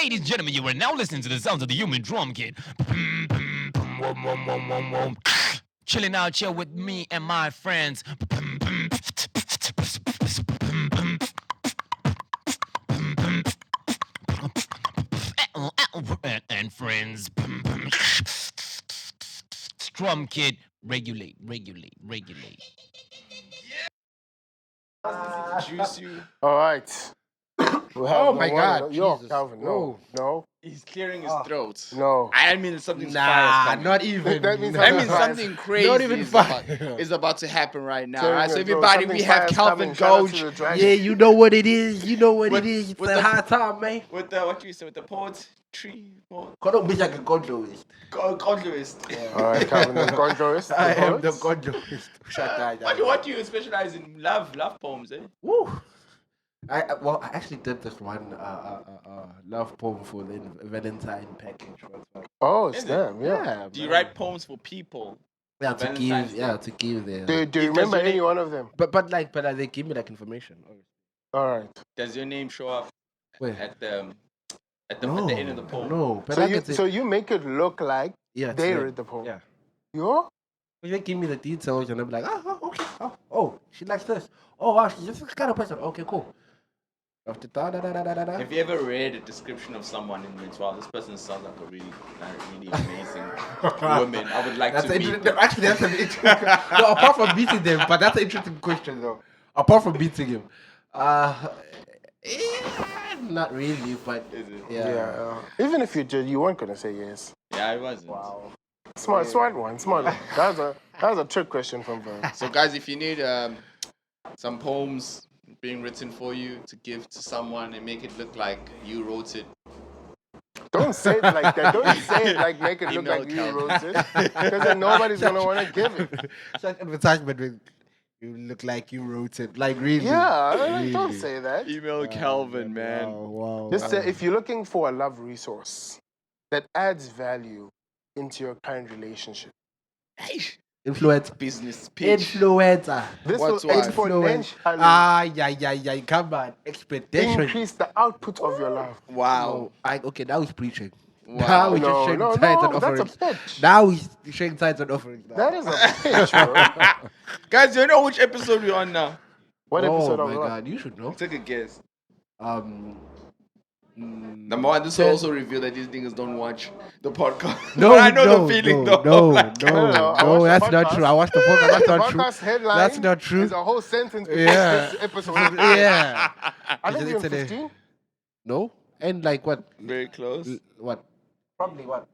Ladies and gentlemen, you are now listening to the sounds of the human drum kit. Chilling out here with me and my friends. And friends. Drum kit. Regulate. Juice you. All right. We have Oh my God, Yo, Jesus. Calvin, Oh. no. He's clearing his throat. No. I mean, something's fire Nah, coming. not even. That means I mean, Fire. something crazy Not even is about to happen right now. Clearing Right? So your throat. everybody, Something we have fire's Calvin coming. Shout out to Goge the dragon. Yeah, you know what it is. You know what With- it is. It's with a the- hard time, man. with the what you say with the poetry, Kono bisa ke gondloist. controist. All right, Calvin, the controist. I am the gondloist. Shut up. What do you specialize in? Love poems, eh? Woo. I actually did this one love poem for the Valentine package. Oh, Is snap, yeah. Do you write poems for people? Yeah, to Valentine's give there. Do you Does remember your any name- one of them? But they give me like information. All right. Does your name show up Where? at the at the end of the poem? No, but So you make it look like yeah, they it's read the poem. Yeah. Yo? They give me the details and I'm like, okay. Oh, she likes this. Oh, wow, she's this kind of person. Okay, cool. After Have you ever read a description of someone and went, wow, this person sounds like a really amazing woman. I would like to meet them. Actually, that's an interesting No, apart from beating them, but that's an interesting question though. Apart from beating him. Not really, but Is it? yeah. Even if you did, you weren't gonna say yes. Yeah, it wasn't. Wow. Smart one. That was a trick question from Verb. So, guys, if you need some poems being written for you to give to someone and make it look like you wrote it, Don't say it like that. Don't say it like make it look Email like you Calvin. wrote it. Because then nobody's gonna want to give it. Such advertisement when you look like you wrote it. Like really. Yeah, don't Really? say that. email Calvin, man. Wow. Just say if you're looking for a love resource that adds value into your current relationship, Influencer. Business pitch. Influencer. this What's will what? exponentially Yeah. Come on. Expectation. increase the output of your love. Wow. Okay, now he's preaching. Wow. Now he's just No, shaking no, tithes and no, offerings. that's a pitch. Now he's shaking tithes and offerings. Now. That is a pitch, bro. Guys, do you know which episode we're on now? What episode oh of my what? God, you should know. Take a guess. Number Number one, this will also reveal that these niggas don't watch the podcast. No, But I know the feeling though. No, Like, no, that's not true. I watched the podcast. That's The not true. podcast headline That's not true. is a whole sentence before Yeah. this episode. Yeah. I think Is it you're on today? 15. No, and like what? Very close. What? Probably what?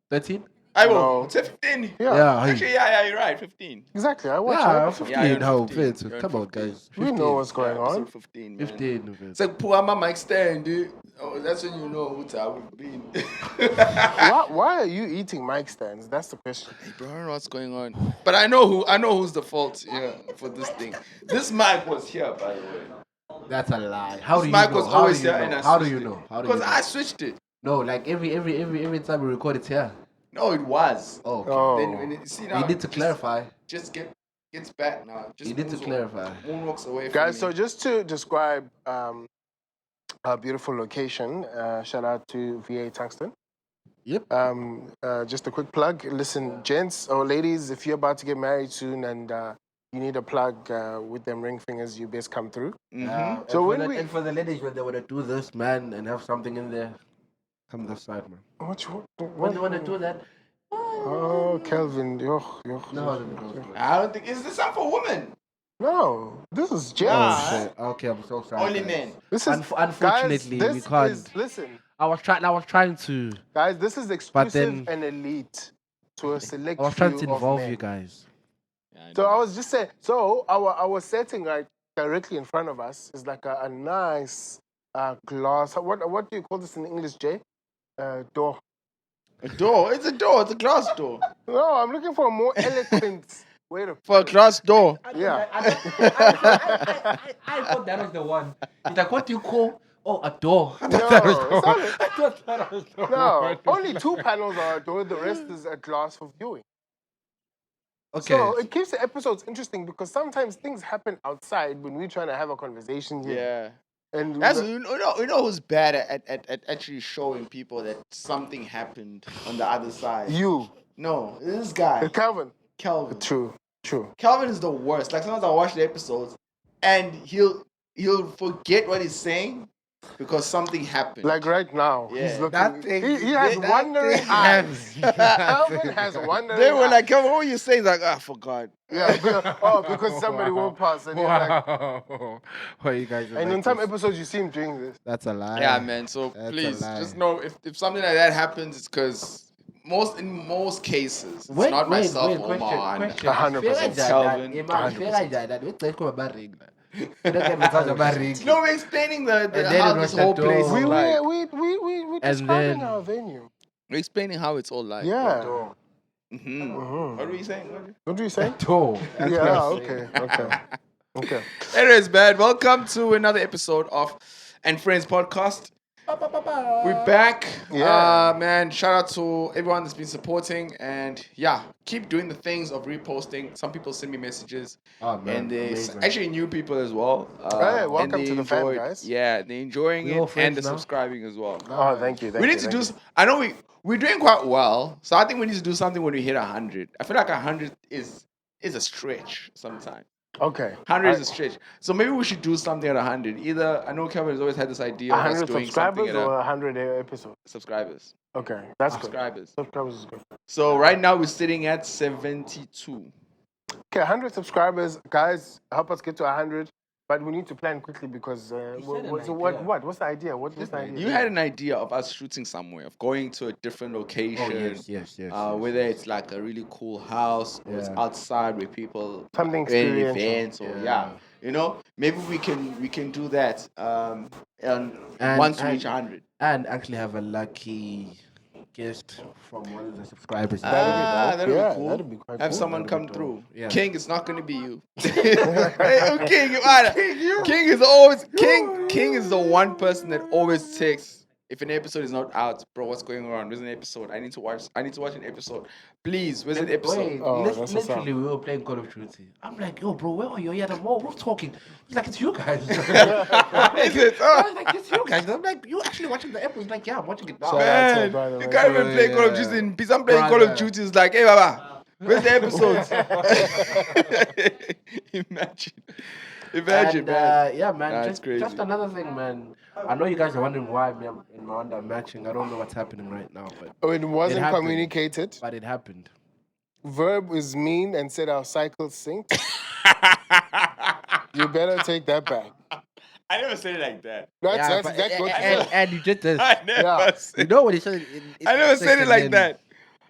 13? I No. will. It's 15. Yeah, Actually, yeah, you're right. 15. exactly. I watched Yeah, it. 15. Yeah, you're How 15. fit? You're Come on, 15. guys. We know what's going on. Episode 15, man. 15. It's like Puama mic stand, dude. Oh, that's when you know what I would be. Why are you eating mic stands? That's the question. Hey, bro, I don't know what's going on. But I know who's the fault here for this thing. This mic was here, by the way. That's a lie. How do you This mic know? was How do always you here, know? and I How do switched you it. know? How do you Because know? I switched it. No, like every time we record it's here. No, it was. Oh, okay. Oh, Then when see now, You need to clarify. Just gets back now. Just You need to moves clarify. Moonwalks away from guys. me. So just to describe a beautiful location, shout out to VA Tungsten. Yep. Just a quick plug. Listen, gents or ladies, if you're about to get married soon and you need a plug with them ring fingers, you best come through. Mhm. So when and for the ladies, when they want to do this, man, and have something in there, come this side, man. When they want to do that, Oh, Kelvin. no, I don't think is this something for women? No, this is gents. Ah. shit. Okay, I'm so sorry. Only guys. men. This is Unfortunately, guys, we this can't. is- listen, I was trying to. guys, this is exclusive then- and elite to a select I was trying to few of involve men. you guys. Yeah, So I was just saying. So our setting right directly in front of us is like a nice glass. What do you call this in English, Jay? Door. a door. It's a door. It's a glass door. No, I'm looking for a more eloquent way to. For a glass door. Yeah. I thought that was the one. It's like, what do you call? Oh, a door. No, it's not I thought that was the no. one. Only 2 panels are a door. The rest is a glass for viewing. Okay. So it keeps the episodes interesting because sometimes things happen outside when we're trying to have a conversation here. Yeah. And That's you know who's bad at actually showing people that something happened on the other side. you, No, this guy, Calvin. Calvin. True. Calvin is the worst. Like sometimes I watch the episodes and he'll forget what he's saying because something happened. Like right now, Yeah. he's looking. He has that wandering thing eyes. Calvin has wandering They were eyes. like, Calvin, what were you saying? He's like, I forgot. Yeah, because somebody walked past and he's like. What you guys? And in some episodes, you see him doing this. That's a lie. Yeah, man. So That's a please, lie. just know if something like that happens, it's because in most cases, it's not myself or Omar. 100%. Calvin. No, we're explaining how this whole place is like. We describing our venue. We're explaining how it's all like. Yeah. What were you saying? What do you say? Toe. Yeah, okay. Anyways, man, welcome to another episode of And Friends Podcast. We're back. Yeah. Man, shout out to everyone that's been supporting. And yeah, keep doing the things of reposting. Some people send me messages. Oh, man, and there's amazing. actually new people as well. Hey, and welcome they to the fam, guys. Yeah, they're enjoying We're all it and friends they're now. subscribing as well. Oh, thank you. We need to do. I know we're doing quite well, so I think we need to do something when we hit 100. I feel like 100 is a stretch sometimes. Okay. 100 is a stretch, so maybe we should do something at 100. Either I know Kevin has always had this idea of us 100 doing something subscribers at or 100 episodes? subscribers. Okay, that's good. Subscribers. Subscribers is good. So right now we're sitting at 72. Okay, 100 subscribers, guys. Help us get to 100. But we need to plan quickly because what's the idea? What's the idea? You had an idea of us shooting somewhere, of going to a different location. Yes. Whether it's like a really cool house or it's Yeah. outside where people Something create experiential. events or you know, maybe we can do that. And once we reach 100. And actually have a lucky guest from one of the subscribers. That'd be Yeah, cool. that'd be quite Have cool. someone That'd come be through. dope. Yeah. King, it's not gonna be you. Hey, King, King is always King is the one person that always texts if an episode is not out, bro. What's going on? Where's an episode? I need to watch an episode. Please, where's an episode? Wait, Oh, that's what's literally, we were playing Call of Duty. I'm like, yo, bro, where are you? Yeah, the mall. We're talking. He's like, it's you guys. Is it? I was like, it's you guys. I'm like, you actually watching the episode? He's like, yeah, I'm watching it now. Shout out to Man, brother, you man. can't even play Call of Duty in peace. I'm playing Call of Brother. Duty. It's like, hey, Baba, where's the episodes? Imagine, And, man. yeah, man. Nah, it's crazy. Just another thing, man. I know you guys are wondering why me and Miranda are matching. I don't know what's happening right now, but Oh, it wasn't happened. communicated. but it happened. Verb is mean and said our cycles sync. You better take that back. I never said it like that. That's exactly what you said. and you did this. I never Yeah. said You know what he said? I never said it like that.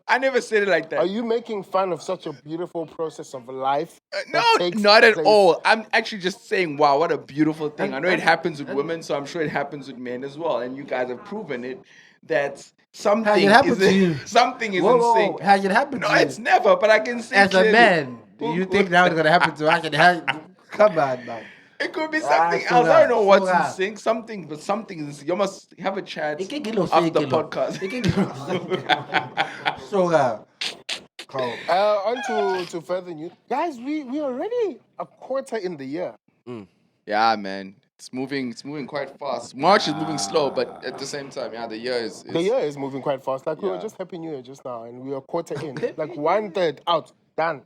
I never said it like that. Are you making fun of such a beautiful process of life? No, that takes not at place? all. I'm actually just saying, wow, what a beautiful thing. I know it happens with women, so I'm sure it happens with men as well. And you guys have proven it that something Has it happened to you? something is Whoa, in whoa, sync. has it happened No, to you? it's never, but I can say As a clearly. man, do you think now it's gonna happen to us? Come on, man. It could be something so else. I don't know what's in that. sync. Something, but something is. You must have a chat It can get no after the fake, podcast. On to further news. Guys, we already a quarter in the year. Yeah, man. It's moving quite fast. March is moving slow, but at the same time, yeah, the year is The year is moving quite fast. Like we were Yeah. just Happy New Year just now, and we are quarter in. Like 1/3 out, done.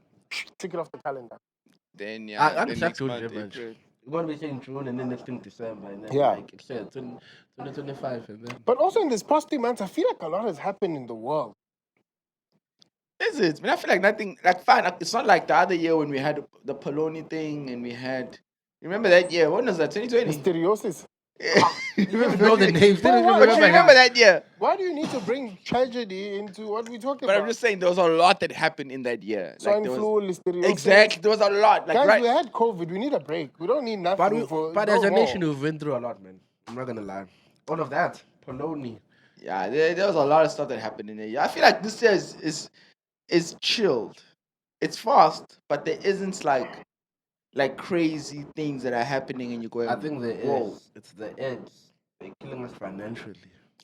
Tick it off the calendar. then yeah. I'm then just next told month, you, man. April. We're gonna be saying June and then next thing December and then Yeah. like it's 2025 and then But also in this past 2 months, I feel like a lot has happened in the world. Is it? I mean, I feel like nothing. Like fine. It's not like the other year when we had the Poloni thing and we had. Remember that year? When was that? 2020. Mysteriosis. you don't know the names. But Didn't what- even But you remember remember that year? Why do you need to bring tragedy into what we talking But about? I'm just saying there was a lot that happened in that year. Swine there was, flu, listeriosis. exactly. There was a lot. Like Guys, we right. had COVID. We need a break. We don't need nothing But no as a more. nation, we've been through a lot, man. I'm not gonna lie. All of that, Poloni. Yeah, there was a lot of stuff that happened in the year. I feel like this year is chilled. It's fast, but there isn't like crazy things that are happening and you're going. I think there whoa. is. It's the edge. They're killing us financially.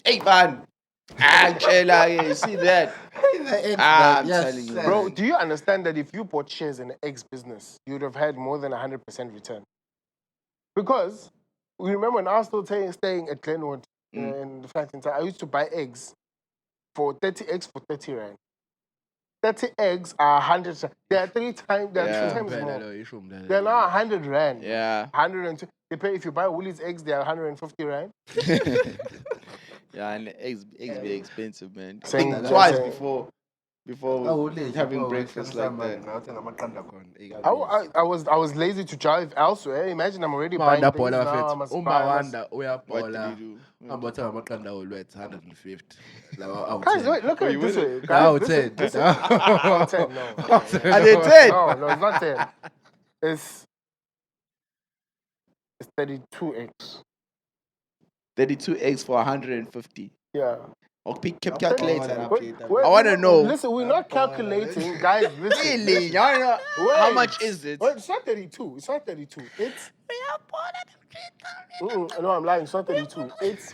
Hey man, Angela, you see that? The edge, I'm yes, telling you, sir. Bro, do you understand that if you bought shares in an eggs business, you would have had more than 100% return? Because You remember when I was still staying at Glenwood in the Franklin Town, I used to buy eggs for 30 eggs for 30 rand. 30 eggs are 100. They are 3 times. They are 2 times more. They are now 100 rand. Yeah. 102. They pay if you buy Woolies eggs. They are 150 rand. Yeah, and eggs be expensive, man. I Saying think that- twice saying- before having breakfast like that. I was lazy to drive elsewhere. Imagine I'm already buying things now. I must buy. What did you do? Guys, Guys, wait, look at it this way. Now Guys, 10. this is 10. No. Are they 10? No, it's not 10. It's 32 eggs. 32 eggs for 150. Yeah. Or calculate it. Wait, I wanna know. Listen, we're not calculating, guys. Listen, Really? I wanna know how Wait. much is it? Wait, it's not 32. It's not 32. It's. No, I'm lying. It's not 32. It's.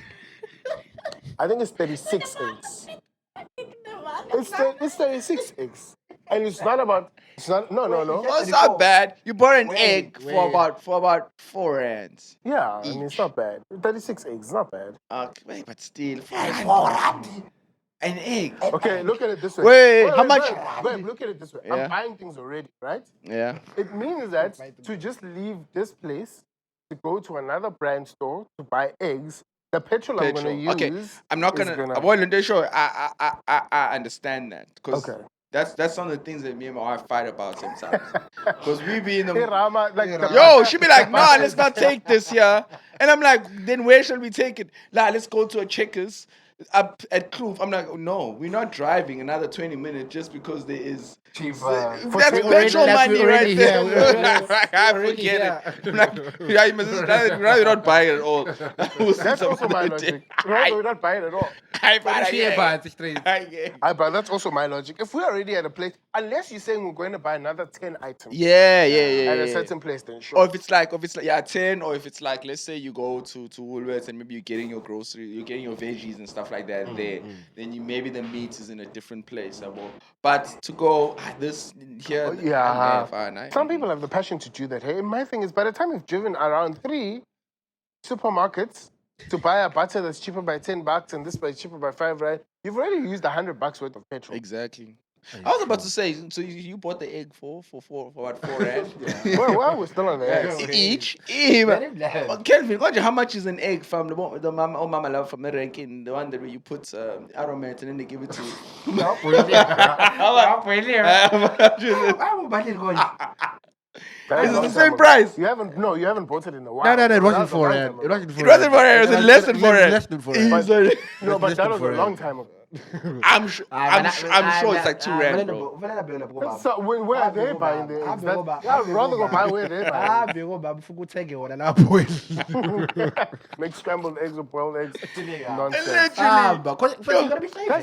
I think it's 36 eggs. It's 36 eggs. And it's not about. It's not. No. Oh, it's not bad. You bought an egg for about 4 rands. Yeah, I mean, it's not bad. 36 eggs, not bad. Okay, but still, an egg. Okay, look at it this way. Wait, how much? Wait, look at it this way. Yeah. I'm buying things already, right? Yeah. It means that to just leave this place to go to another brand store to buy eggs, the petrol I'm going to use. Okay, I'm not gonna. I understand that because that's some of the things that me and my wife fight about sometimes. Because we be in the yo, she be like, nah, let's not take this here, and I'm like, then where shall we take it? Like, let's go to a Checkers up at Kloof. I'm like, no, we're not driving another 20 minutes just because there is. Cheap. That's petrol money right there. I forget it. I'm like, yeah, you must rather not buy it at all. That's also my logic. Rather not buy it at all. But that's also my logic. If we're already at a place, unless you're saying we're going to buy another 10 items. Yeah. At a certain place, then sure. Or if it's like 10, or if it's like, let's say you go to Woolworths and maybe you're getting your grocery, you're getting your veggies and stuff like that there. Then maybe the meat is in a different place. But to go this here, some people have the passion to do that. Hey, my thing is, by the time you've driven around 3 supermarkets to buy a butter that's cheaper by $10 and this by cheaper by $5, right? You've already used $100 worth of petrol. Exactly. I was about to say, so you bought the egg for what, 4 rand? Well, we're still on the eggs. Each? Kelvin, how much is an egg from the mama love from the ranking, the one that where you put aromat and then they give it to you? Is it the same price? You haven't bought it in a while. No, it wasn't 4 rand. It wasn't 4 rand. It was less than 4 rand. Less than 4 rand. No, but that was a long time ago. I'm sure it's like 2 rand, bro. So where are they buying the eggs? I'd rather go buy where they're buying. Make scrambled eggs or boiled eggs. Nonsense. Guys,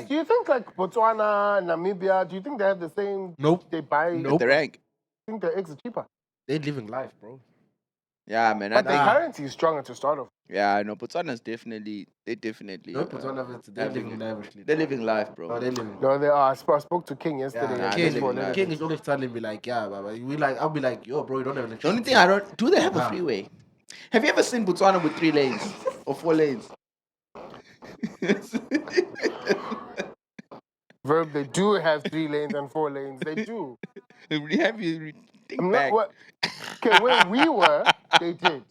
do you think like Botswana, Namibia, do you think they have the same? Nope. They buy the rank. I think their eggs are cheaper. They're living life, bro. Yeah, man. But the currency is stronger to start off. Yeah, I know. Botswana's definitely. No, they're living life. They're living life, bro. No, they're living. No, they are. I spoke to King yesterday. King is always telling me like, yeah, but I'll be like, yo, bro, you don't have electricity. The only thing I don't. Do they have a freeway? Have you ever seen Botswana with 3 lanes or 4 lanes? Verb, they do have 3 lanes and 4 lanes. They do. Have you think back? Okay, where we were, they did.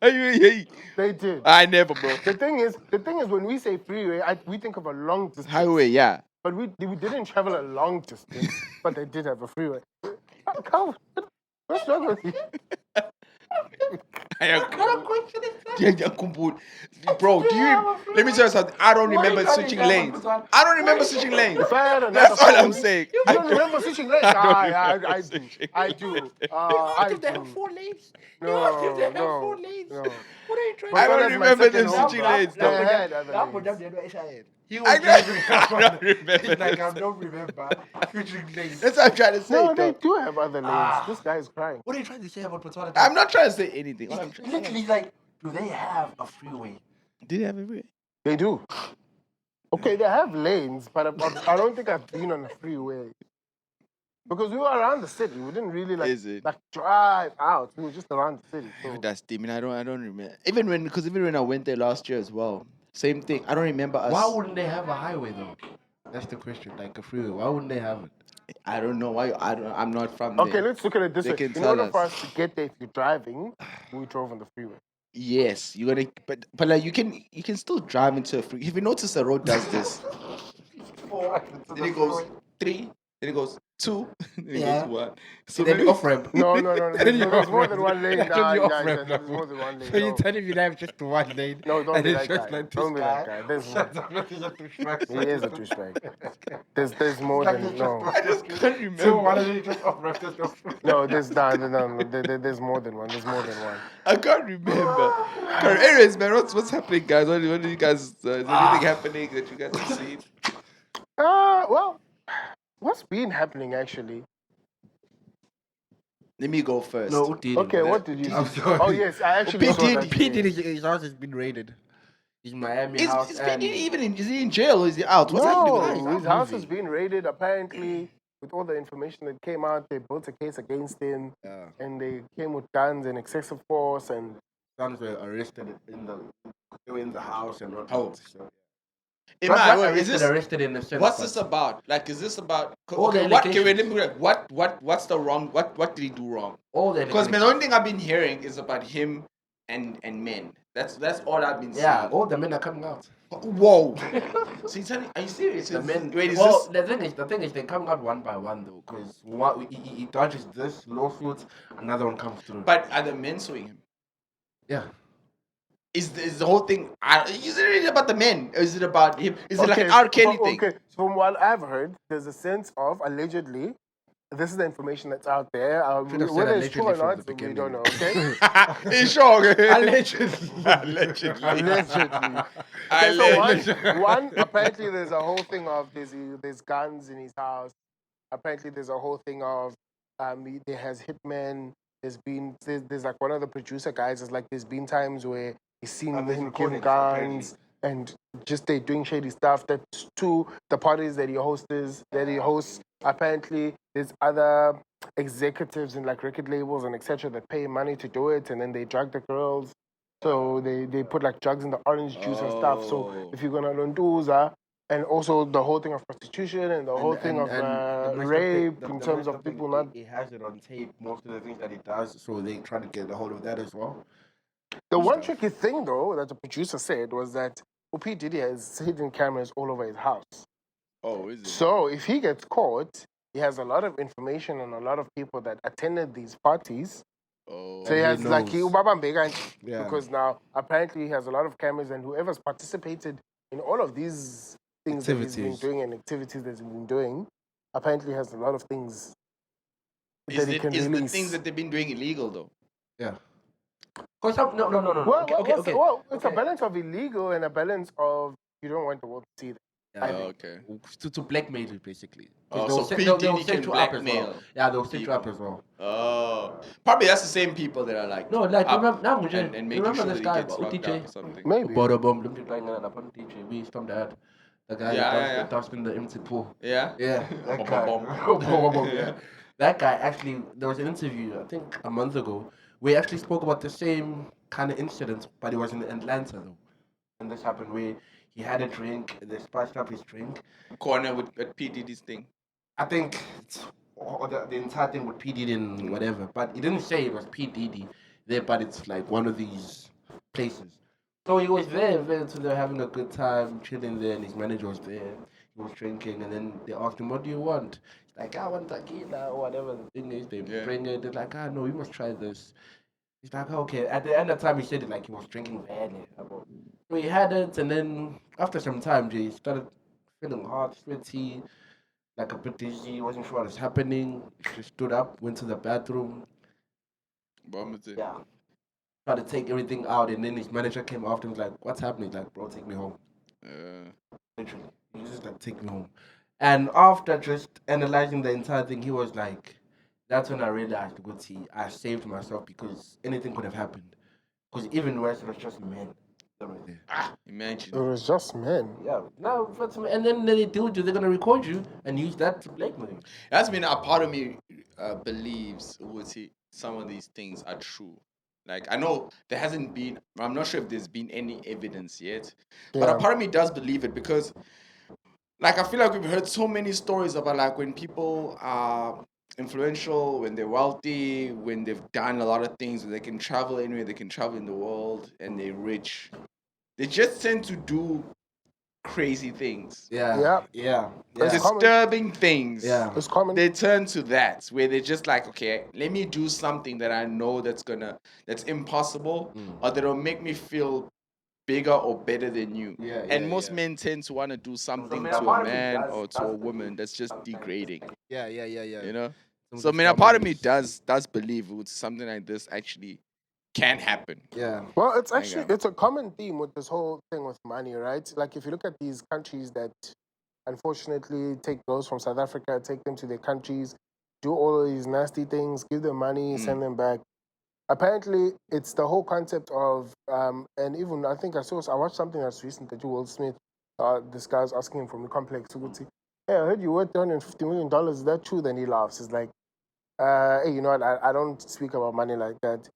They did. I never, bro. The thing is, when we say freeway, we think of a long distance. Highway, yeah. But we didn't travel a long distance, but they did have a freeway. Come, what's wrong with you? Bro, let me tell you something. I don't remember switching lanes. That's all I'm saying. You don't remember switching lanes? I do. I think they have 4 lanes. No. I don't remember them switching lanes. They had other lanes. I don't remember. I don't remember switching lanes. That's what I'm trying to say. No, they do have other lanes. This guy is crying. What are you trying to say about Botswana? I'm not trying to say anything. Literally, like, do they have a freeway? Do they have a freeway? They do. Okay, they have lanes, but I don't think I've been on a freeway. Because we were around the city. We didn't really Is it? like drive out. We were just around the city. So. That's steaming. I don't remember. Even when I went there last year as well, same thing. I don't remember us. Why wouldn't they have a highway though? That's the question. Like a freeway. Why wouldn't they have it? I don't know why. I'm not from there. Okay, let's look at it this They way. can In tell order us. for us to get there, if you're driving, we drove on the freeway. Yes, you gotta. But like you can still drive into a free. If you notice the road does this, then it goes 3, then it goes 2, then it Yeah. goes 1. So then off ramp. No. There's more than one lane. Nah, You're off nah, ramp there's now. more than one lane. So you No. telling me that just one lane? No, don't and be it's that just guy. like this Don't be that guy. guy. There's Shut up, not just a douchebag. He is a douchebag. There's more than no. I just can't remember. So why don't you just off ramp? Just off ramp. No, there's no. There's more than one. There's more than one. I can't remember. Anyways, man, what's happening, guys? What do you guys? Is there anything happening that you guys have seen? Well, what's been happening actually? Let me go first. No, Diddy. Okay, what did you I'm see? sorry. Oh yes, I actually P. saw that. Diddy. P. Diddy, his house has been raided. His Miami house. Is and is he in jail or is he out? What's happening with No, him? his house has been raided. Apparently, with all the information that came out, they built a case against him, Yeah. and they came with guns and excessive force. And Sons were arrested in the house and not Oh. out. So. Am I- Not is arrested in the sense. What's but- this about? Like, is this about? All the Okay, what? Okay, wait, allegations. let me. What's the wrong? What did he do wrong? All the Because the allegations. only thing I've been hearing is about him and men. That's all I've been Yeah, seeing. all the men are coming out. Whoa. So you telling? Are you serious? The men. Wait, is well, this? the thing is, they come out one by one though, because he dodges this lawsuit, another one comes through. But are the men suing him? Yeah. Is the whole thing? Is it really about the men? Or is it about him? Is it like an R. Kelly thing? Okay, so from what I've heard, there's a sense of allegedly. This is the information that's out there. Should have said Whether it's true or allegedly from not, the we don't know. beginning. Okay. It's sure. Okay? Allegedly. Allegedly. Allegedly. Okay, so one, apparently there's a whole thing of there's guns in his house. Apparently there's a whole thing of there has hitmen. There's like one of the producer guys is like there's been times where he's seen And there's him giving recordings, guns and just they doing shady stuff. That's two the parties that he hosts. Apparently there's other executives in like record labels and etc. that pay money to do it, and then they drug the girls. So they put like drugs in the orange juice and stuff. So Oh. if you're gonna londuza, and also the whole thing of prostitution and the whole thing of rape in terms of people not. He has it on tape, most of the things that he does, so they try to get a hold of that as well. The one tricky thing though that the producer said was that P. Diddy has hidden cameras all over his house. Oh, is it? So if he gets caught, he has a lot of information on a lot of people that attended these parties. Oh. So he has like Yeah. because now apparently he has a lot of cameras and whoever's participated in all of these things that he's been Activities. doing and activities that he's been doing, apparently has a lot of things Is that he can the release. things that they've been doing illegal though? Yeah. Cause no. Well, it's a Okay. balance of illegal and a balance of you don't want the world to see that. Yeah. I think. Okay. To blackmail you, basically. 'Cause Oh, they'll so set- P. they'll Diddy set can you up as blackmail well. Yeah, they'll set you up people. as well. Oh, probably that's the same people that are like No, like up remember, and making remember sure this that guy, he gets locked DJ? up or something. Maybe. DJ, we stormed that. The guy Yeah, that yeah, yeah. does in the empty pool. Yeah. Yeah, that Bum, guy. bum, bum. Bum, bum, yeah. That guy actually, there was an interview, I think a month ago, where he actually spoke about the same kind of incident, but it was in Atlanta though. And this happened where he had a drink, they spiced up his drink. Corner with P. Diddy's thing. I think the entire thing with P. Diddy and whatever, but he didn't say it was P. Diddy there, but it's like one of these places. So he was there, so they were having a good time, chilling there, and his manager was there. He was drinking, and then they asked him, "What do you want?" He's like, "I want tequila," or whatever the thing is. They Yeah. bring it. They're like, "No, you must try this." He's like, "Okay." At the end of the time, he said it like he was drinking badly. So he had it, and then after some time, he started feeling hot, sweaty, like a bit dizzy. He wasn't sure what was happening. He stood up, went to the bathroom. Yeah. Tried to take everything out, and then his manager came after him, was like, "What's happening?" He's like, "Bro, take me home." Literally. He was just like, "Take me home." And after just analyzing the entire thing, he was like, that's when I realized, I saved myself because anything could have happened. Because even worse, it was just men. Imagine. It was just men. Yeah. Now, and then they do it. They're gonna record you and use that to blackmail you. That's been a part of me believes some of these things are true. Like I know there hasn't been. I'm not sure if there's been any evidence yet, but a Yeah. part of me does believe it because, like, I feel like we've heard so many stories about like when people are influential, when they're wealthy, when they've done a lot of things, they can travel anywhere, they can travel in the world, and they're rich. They just tend to do crazy things. Yeah. It's common. Disturbing things. Yeah. It's common. They turn to that where they're just like, okay, let me do something that I know that's impossible, or that'll make me feel bigger or better than you. And most men tend to want to do something to a man or to a woman that's just degrading. Yeah. You know? So I mean, a part of me does believe something like this actually can happen. Yeah. Well, it's a common theme with this whole thing with money, right? Like if you look at these countries that unfortunately take girls from South Africa, take them to their countries, do all of these nasty things, give them money, send them back. Apparently, it's the whole concept of, and even I think I watched something that's recent that Will Smith, this guy's asking him from the complex, hey, I heard you worth $350 million. Is that true? Then he laughs. He's like, hey, you know what? I don't speak about money like that.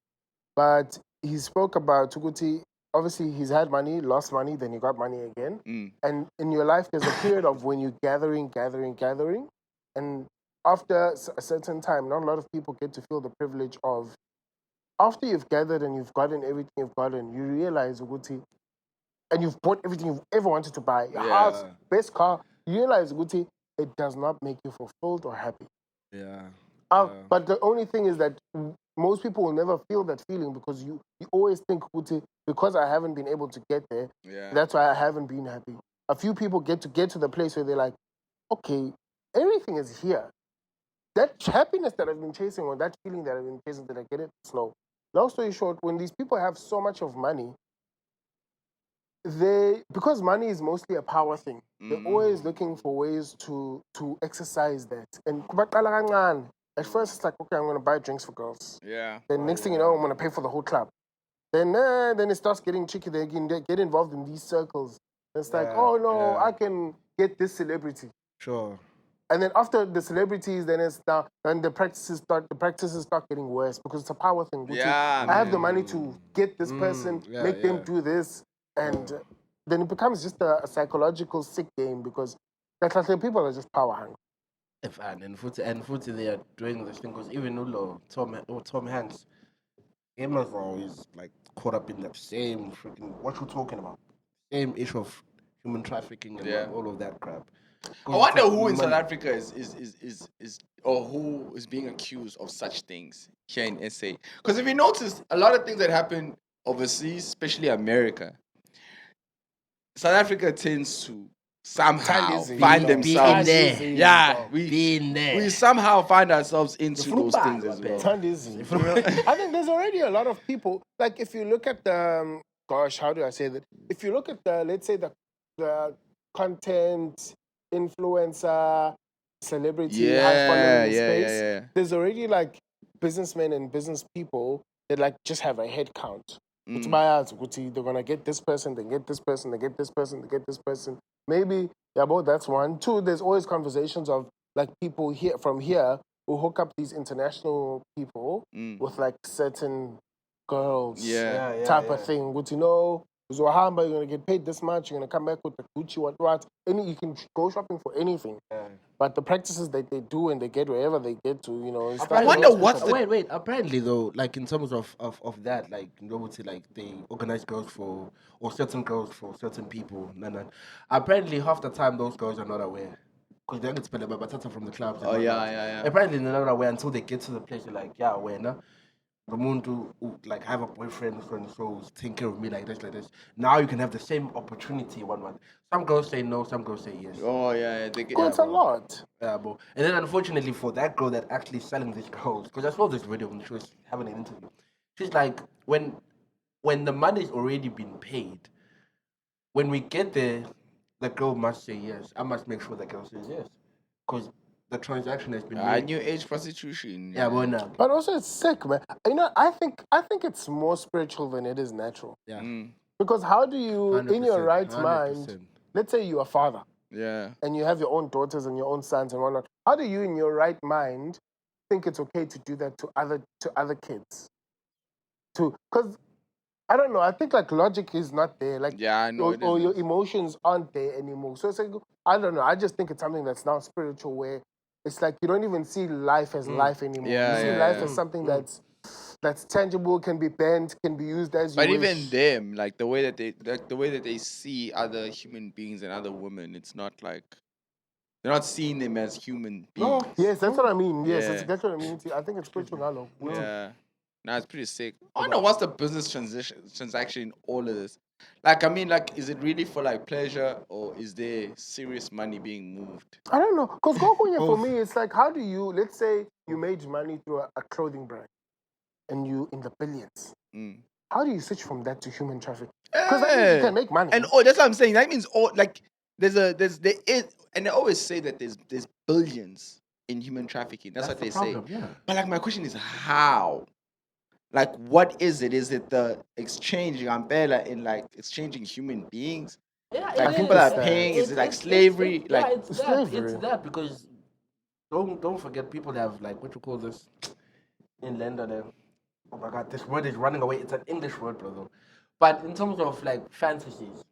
But he spoke about Tuguti. Obviously, he's had money, lost money, then he got money again. And in your life, there's a period of when you're gathering. And after a certain time, not a lot of people get to feel the privilege of, after you've gathered and you've gotten everything you've gotten, you realize, Tuguti, and you've bought everything you've ever wanted to buy, your house, best car, you realize, Tuguti, it does not make you fulfilled or happy. But the only thing is that most people will never feel that feeling because you always think, because I haven't been able to get there, that's why I haven't been happy. A few people get to the place where they're like, okay, everything is here. That happiness that I've been chasing, or that feeling that I've been chasing, did I get it? Slow. Long story short, when these people have so much of money, because money is mostly a power thing, they're always looking for ways to exercise that. And at first, it's like, okay, I'm going to buy drinks for girls. Yeah. Then next thing you know, I'm going to pay for the whole club. Then it starts getting tricky. They get involved in these circles. It's like, oh no, I can get this celebrity. Sure. And then after the celebrities, then the practices start getting worse because it's a power thing. Yeah, I have the money to get this person, make them do this, and then it becomes just a psychological sick game because people are just power hungry. And footy, they are doing this thing because even Tom Hanks, him as well is like caught up in that same freaking what you talking about, same issue of human trafficking and all of that crap. I wonder who in South Africa is or who is being accused of such things here in SA. Because if you notice, a lot of things that happen overseas, especially America, South Africa tends to somehow find themselves. We somehow find ourselves into those things as well. I think there's already a lot of people. Like if you look at the how do I say that? If you look at let's say the content influencer, celebrity, high following space, there's already like businessmen and business people that like just have a head count. They're gonna get this person, then get this person, then get this person, then get this person. Maybe that's one. Two, there's always conversations of like people here from here who hook up these international people with like certain girls type of thing. You're gonna get paid this much, you're gonna come back with the Gucci, what. You can go shopping for anything. But the practices that they do and they get wherever they get to, I wonder what's wait. Apparently though, like in terms of that, like like they organize girls for or certain girls for certain people. Apparently half the time those girls are not aware. Because they don't get spent about from the clubs. Apparently they're not aware until they get to the place. They're like, aware now. The moon to like have a boyfriend so take care of me like this. Now you can have the same opportunity one. Some girls say no, some girls say yes. Oh yeah, it's a lot. Yeah, bro. And then unfortunately for that girl that actually selling these girls, because I saw this video when she was having an interview. She's like, when the money's already been paid, when we get there, the girl must say yes. I must make sure the girl says yes, because the transaction has been made. New age prostitution. Yeah, but no. But also it's sick, man. I think it's more spiritual than it is natural. Yeah. Because how do you, in your 100%, right 100%. mind, let's say you're a father Yeah. and you have your own daughters and your own sons and whatnot, how do you, in your right mind, think it's okay to do that to other kids? Because I don't know. I think like logic is not there. Like Yeah, I know it or your isn't. emotions aren't there anymore. So it's like I don't know. I just think it's something that's now spiritual, where it's like you don't even see life as life anymore. Yeah, you see yeah, life yeah. as something that's tangible, can be bent, can be used as you But wish. even them, like the way that they see other human beings and other women, it's not like they're not seeing them as human beings. No. Yes, that's what I mean. Yes, that's Yeah. exactly what I mean. I think it's spiritual now. Yeah. Nah, it's pretty sick. I don't know what's the business transaction in all of this. Like, I mean, like, is it really for like pleasure or is there serious money being moved? I don't know. Because Gokunya for me, it's like, how do you, let's say you made money through a clothing brand and you in the billions. How do you switch from that to human trafficking? Because I think you can make money. And that's what I'm saying. That means all like there is, and they always say that there's billions in human trafficking. That's what the they problem, say. yeah. But like my question is how? Like what is it? Is it the exchanging umbrella in like exchanging human beings? Yeah, Like it people is. are paying. Is it like It's- slavery? yeah, Like it's that. slavery. It's that because don't forget people have like what you call this in London. Oh my god, this word is running away. It's an English word, brother. But in terms of like fantasies,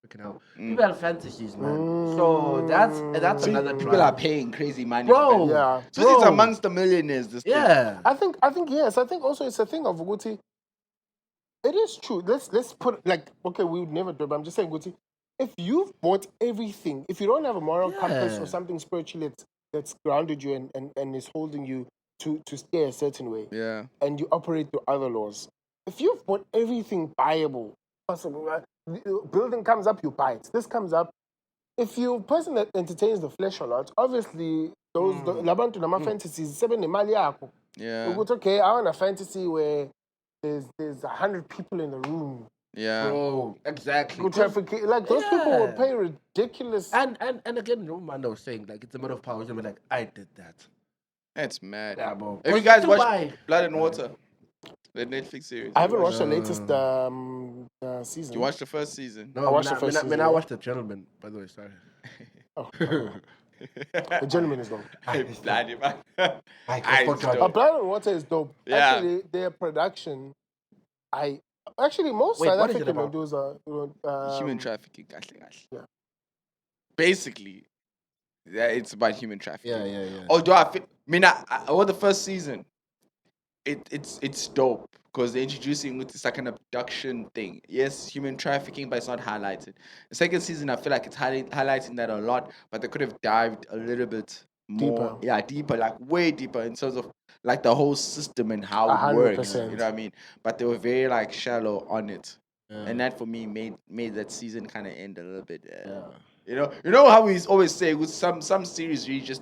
people have fantasies, man. So that's so another people are drive. paying crazy money. Bro, for fantasies. Yeah. So it's amongst the millionaires. This thing. Yeah. I think yes. I think also it's a thing of Guti. It is true. Let's put like okay, we would never do it, but I'm just saying, Guti, if you've bought everything, if you don't have a moral compass or something spiritual that's grounded you and is holding you to stay a certain way, Yeah. and you operate through other laws, if you've bought everything buyable possible, building comes up, you buy it. This comes up. If you're a person that entertains the flesh a lot, obviously those labantu nama fantasies seven nemali yakho. Yeah. Ukuthi, okay, I want a fantasy where there's 100 people in the room. Yeah. Bro, exactly. Trafficking, like those people would pay ridiculous. And again, no man was saying like it's a matter of power. It's gonna be like I did that. That's mad. Yeah, bro. Have you Because guys to watched buy- Blood and Water? The Netflix series. I haven't watched the latest season. You watched the first season? No, I watched the first I season, I yeah. watched The Gentleman, by the way, sorry. The Gentleman is dope. Bloody man. I Aye, it's forgot. dope. Blood and Water is dope. Yeah. Actually, their production, most Wait, South what is it African about? produce are Human trafficking. Kahle, kahle. Yeah. Basically, yeah, it's about human trafficking. Yeah. Although I the first season, it's dope because they're introducing with this like an abduction thing. Yes, human trafficking, but it's not highlighted. The second season, I feel like it's highlighting that a lot, but they could have dived a little bit more, Deeper. yeah, deeper, like way deeper in terms of like the whole system and how it works. 100%. You know what I mean? But they were very like shallow on it, and that for me made that season kind of end a little bit. You know how we always say with some series you just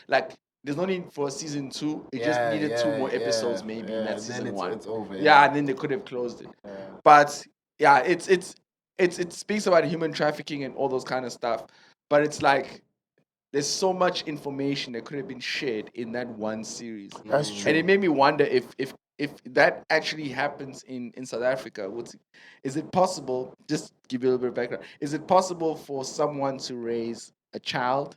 like. There's no need for season 2. It just needed 2 more episodes maybe in that season 1. It's over. Yeah, and then they could have closed it. But yeah, it speaks about human trafficking and all those kind of stuff. But it's like there's so much information that could have been shared in that one series. That's true. And it made me wonder if that actually happens in South Africa. Is it possible? Just give you a little bit of background. Is it possible for someone to raise a child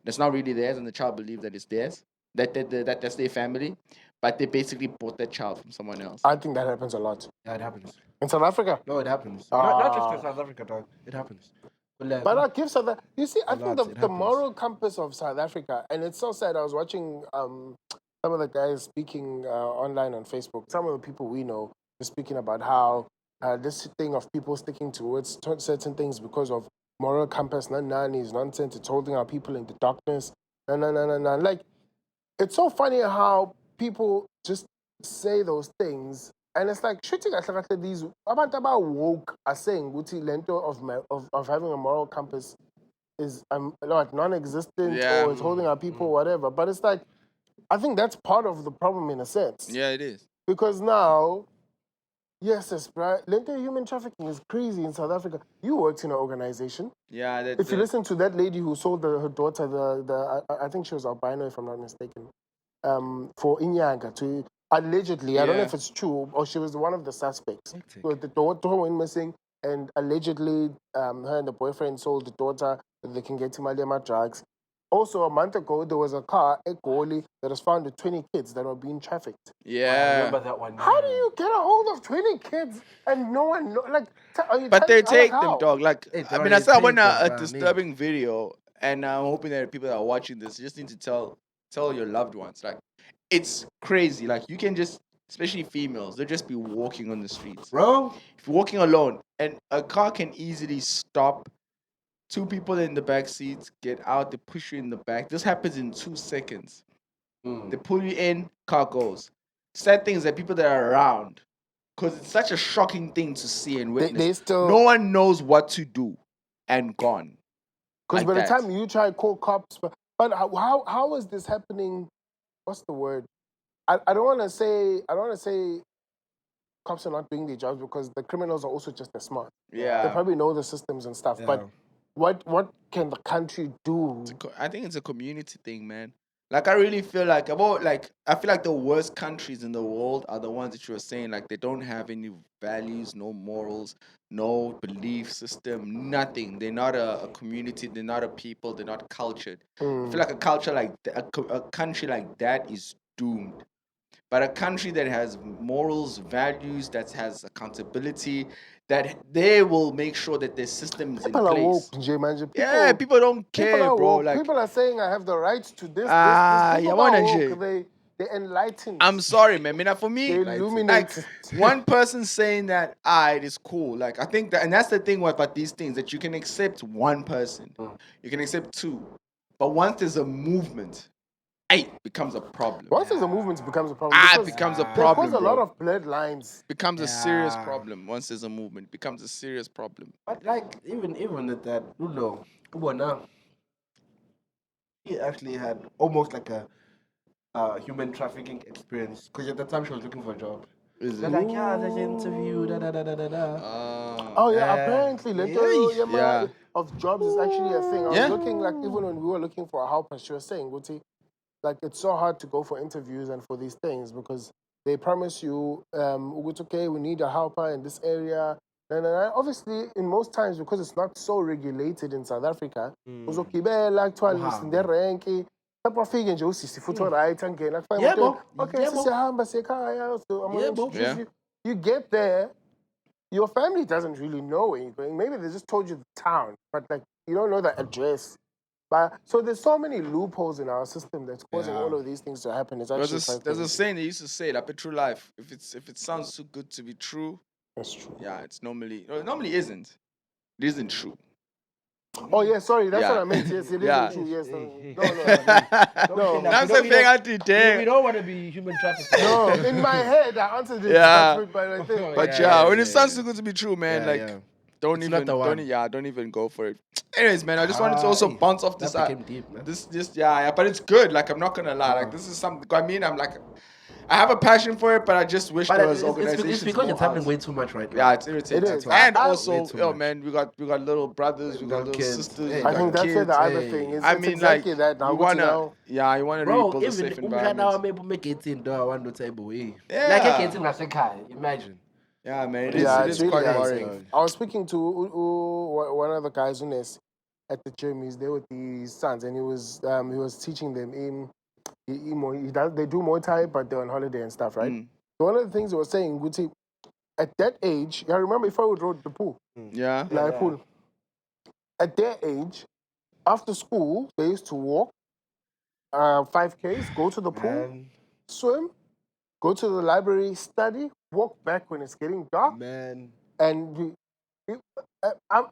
that's not really theirs, and the child believes that it's theirs, that's their family, but they basically bought that child from someone else? I think that happens a lot. Yeah, it happens. In South Africa? No, it happens. Not just in South Africa, dog. It happens. But I give South Africa... You see, I think Lads, it the happens. moral compass of South Africa, and it's so sad, I was watching some of the guys speaking online on Facebook, some of the people we know were speaking about how this thing of people sticking towards certain things because of moral compass, none is nonsense, it's holding our people in the darkness, no. Like, it's so funny how people just say those things, and it's like shooting at these abantu about woke are saying Guti lento of having a moral compass is like non-existent Yeah. or it's holding our people, whatever. But it's like I think that's part of the problem in a sense. Yeah, it is. Because now, yes, right. Lento human trafficking is crazy in South Africa. You worked in an organization. Yeah, If you listen to that lady who sold her daughter, I think she was albino, if I'm not mistaken, for Inyanga to allegedly, I don't know Yeah. if it's true, or she was one of the suspects. The daughter went missing. and allegedly her and the boyfriend sold the daughter so they can get Malema drugs. Also, a month ago, there was a car at Goli that was found with 20 kids that were being trafficked. I Yeah. remember that one. How do you get a hold of 20 kids and no one know? Like, are you But they telling- take how? them, dog. Like, Hey, I dog, mean, I they saw one take them, a man. disturbing video, and I'm hoping that people that are watching this just need to tell your loved ones. Like, it's crazy. Like, you can just, especially females, they'll just be walking on the streets. Bro, If you're walking alone, and a car can easily stop. Two people in the back seats get out, they push you in the back. This happens in 2 seconds. They pull you in, car goes. Sad thing is that people that are around, because it's such a shocking thing to see and witness. They still... No one knows what to do, and gone. Because Like by the that. time you try to call cops... But how is this happening? What's the word? I don't want to say cops are not doing their jobs because the criminals are also just as smart. Yeah. They probably know the systems and stuff. But what can the country do? I think it's a community thing, man. Like, I really feel like I feel like the worst countries in the world are the ones that you were saying, like, they don't have any values, no morals, no belief system, nothing. They're not a community, they're not a people, they're not cultured. I feel like a culture like a country like that is doomed. But a country that has morals, values, that has accountability, that they will make sure that their system is in People are place. woke, J man. Yeah, people don't care, people are bro. woke. Like, People are saying I have the right to this. Ah, People yeah, are wanna woke. J. They're enlightened. I'm sorry, man. I mean, for me, They like, illuminate. one person saying that, it is cool. Like, I think that, and that's the thing about these things, that you can accept one person, you can accept two, but once there's a movement, it becomes a problem. Once there's a movement, it becomes a problem. It because becomes a They problem, cause a lot bro. of bloodlines. Becomes a serious problem. Once there's a movement, it becomes a serious problem. but like even at that, now he actually had almost like a human trafficking experience because at the time she was looking for a job. Is They're it? like, yeah, there's an interview, da da da da da da. Oh yeah, apparently Yeah. of jobs is actually a thing. I Yeah. was looking, like, even when we were looking for a helper, she was saying, Guti, like, it's so hard to go for interviews and for these things because they promise you, okay, we need a helper in this area. And obviously, in most times, because it's not so regulated in South Africa, uzogibela kuthiwa lisinde renki, sapafike nje usisi futhi right angena kufike Yebo, imoto, okay, yebo. sisiyahamba siyekhaya, so I'm gonna Yebo. introduce Yeah. you. You get there, your family doesn't really know where you're going. Maybe they just told you the town, but like you don't know the address. But so there's so many loopholes in our system that's causing all of these things to happen. It's actually There's a saying they used to say, like, a true life. If it sounds too good to be true, That's true. yeah, it's normally isn't. It isn't true. Oh yeah, sorry, that's Yeah. what I meant. Yes, it Yeah. isn't true. Yes, No, no. I'm saying We don't want to be human traffickers. No, in my head I answered it. Yeah. But I think, But when it sounds too good to be true, man, don't It's not the one. don't even go for it. Anyways, man, I just wanted to also bounce off this. That became deep, man. This, but it's good. Like, I'm not gonna lie. Like, this is something. I mean, I have a passion for it, but I just wish there was organizations. It's because more it's happening out. way too much right now. Yeah, it's irritating. It is. And I- also, Way too much. man, we got little brothers, we got Little little kids. sisters. Hey. we I got think that's where the kids. other hey. thing is. I It's mean, exactly like, that. Now, you what's wanna, now? you wanna Bro, rebuild a safe even right now, I'm environment. able to make 18 though. I want to table. Yeah. Like I can't say Kai. Imagine. Yeah, man, it Yeah, is it's quite really worrying. nice. I was speaking to one of the guys who is at the gym. He's there with his sons, and he was teaching them they do Muay Thai, but they're on holiday and stuff, right? So one of the things he was saying, Guti, at that age, I remember if I would rode the pool, Yeah. like pool. At their age, after school, they used to walk 5Ks, go to the pool, Man, swim, go to the library, study, walk back when it's getting dark, man. and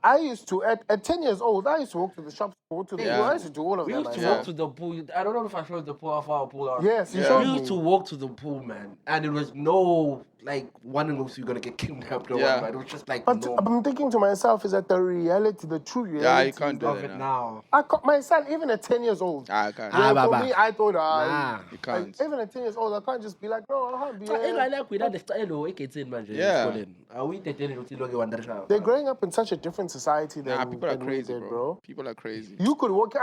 I used to at 10 years old. I used to walk to the shops, go to the Yeah. pool. I used to do all of We that used to myself. walk to the pool. I don't know if I showed the pool, how our pool are. Yes, you Yeah. showed We me. used to walk to the pool, man, and it was no like one of us you're gonna get kidnapped or Yeah. what, man. It was just like But no. I'm thinking to myself, is that the reality, the true reality? Yeah, you can't do of that it now. now. My son, even at 10 years old. I can't. Yeah, for Baba. me, I thought, Nah. You can't. even at 10 years old, I can't just be like, no, I can't be. Like we had the style of 18 man. Yeah. We take it to look at They're growing up in such a different society than Nah, people are than we crazy, did, bro. People are crazy. You could walk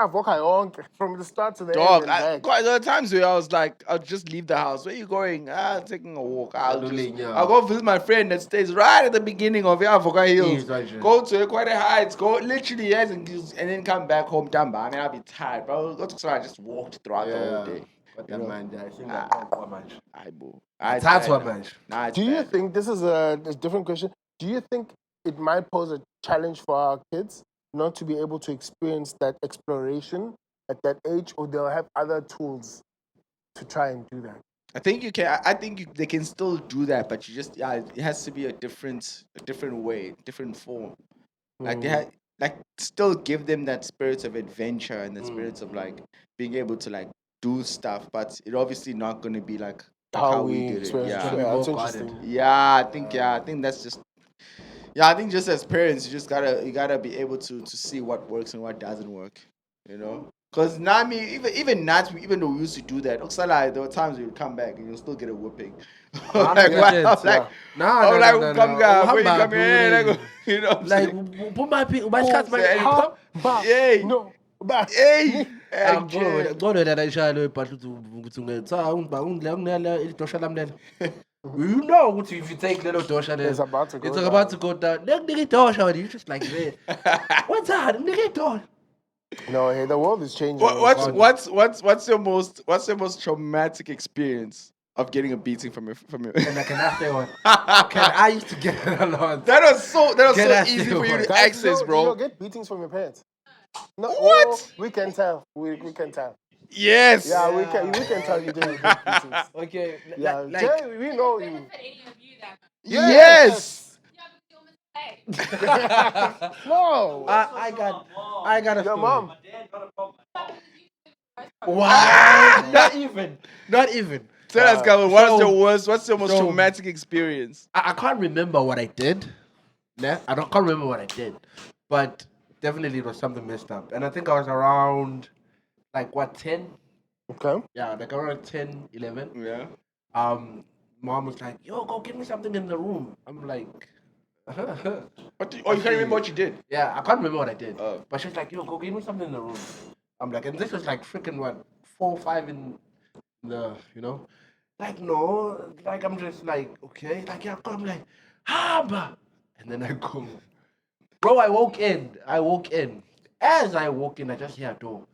from the start to the Dog, end and back. quite there are times where I was like, I'll just leave the house. Where you going? Taking a walk. I'll Yeah. go visit my friend that stays right at the beginning of Avoca Hills. Yes, right, sure. Go to quite a heights. Go literally yes, and then come back home. Damba. I mean, I'll be tired, bro. So I just walked throughout the whole day. But You that know? man, I think that's too much. That's what much. Do you think this is a different question? Do you think it might pose a challenge for our kids not to be able to experience that exploration at that age, or they'll have other tools to try and do that? I think you can. I think they can still do that, but you just it has to be a different way, different form. Like they had, like still give them that spirit of adventure and the spirits of like being able to like do stuff, but it obviously not going to be like how we did it. Yeah, that's interesting. Yeah, I think that's just. Yeah, I think just as parents, you gotta be able to see what works and what doesn't work. You know. Because Nami, even though we used to do that, Oksala, there were times we would come back and you'll still get a whipping. Come here, where you come here? You know what I'm saying? Put my people, my shots, my Yay. No. Hey. I'm going to that shalo but you know what if you take little dosha there, It's about to go down. Nigga dosha, you just like man. What's that? Nigga dosha. No, hey, the world is changing. What's your most traumatic experience of getting a beating from your And I can ask that one. I used to get it a lot. That was so easy for you to access, bro. You get beatings from your parents. No, What? Oh, we can tell. We can tell. Yes. Yeah, we can tell you didn't get beatings. Okay. Yeah, Jay, we know you. Yes. No. I got a Your story. mom. Wow. Not even. Tell us, Calvin, what's your most traumatic experience? I can't remember what I did. Nah, can't remember what I did. But definitely it was something messed up. And I think I was around, 10? Okay. Yeah, around 10, 11. Yeah. Mom was like, yo, go get me something in the room. I'm like... You can't remember what you did? Yeah, I can't remember what I did. But she was like, yo, go get me something in the room. I'm like, and this was freaking 4 or 5 in the, no, I'm just okay. Yeah, I'm like, but. And then I go, bro, I woke in. As I walk in, I just hear a door.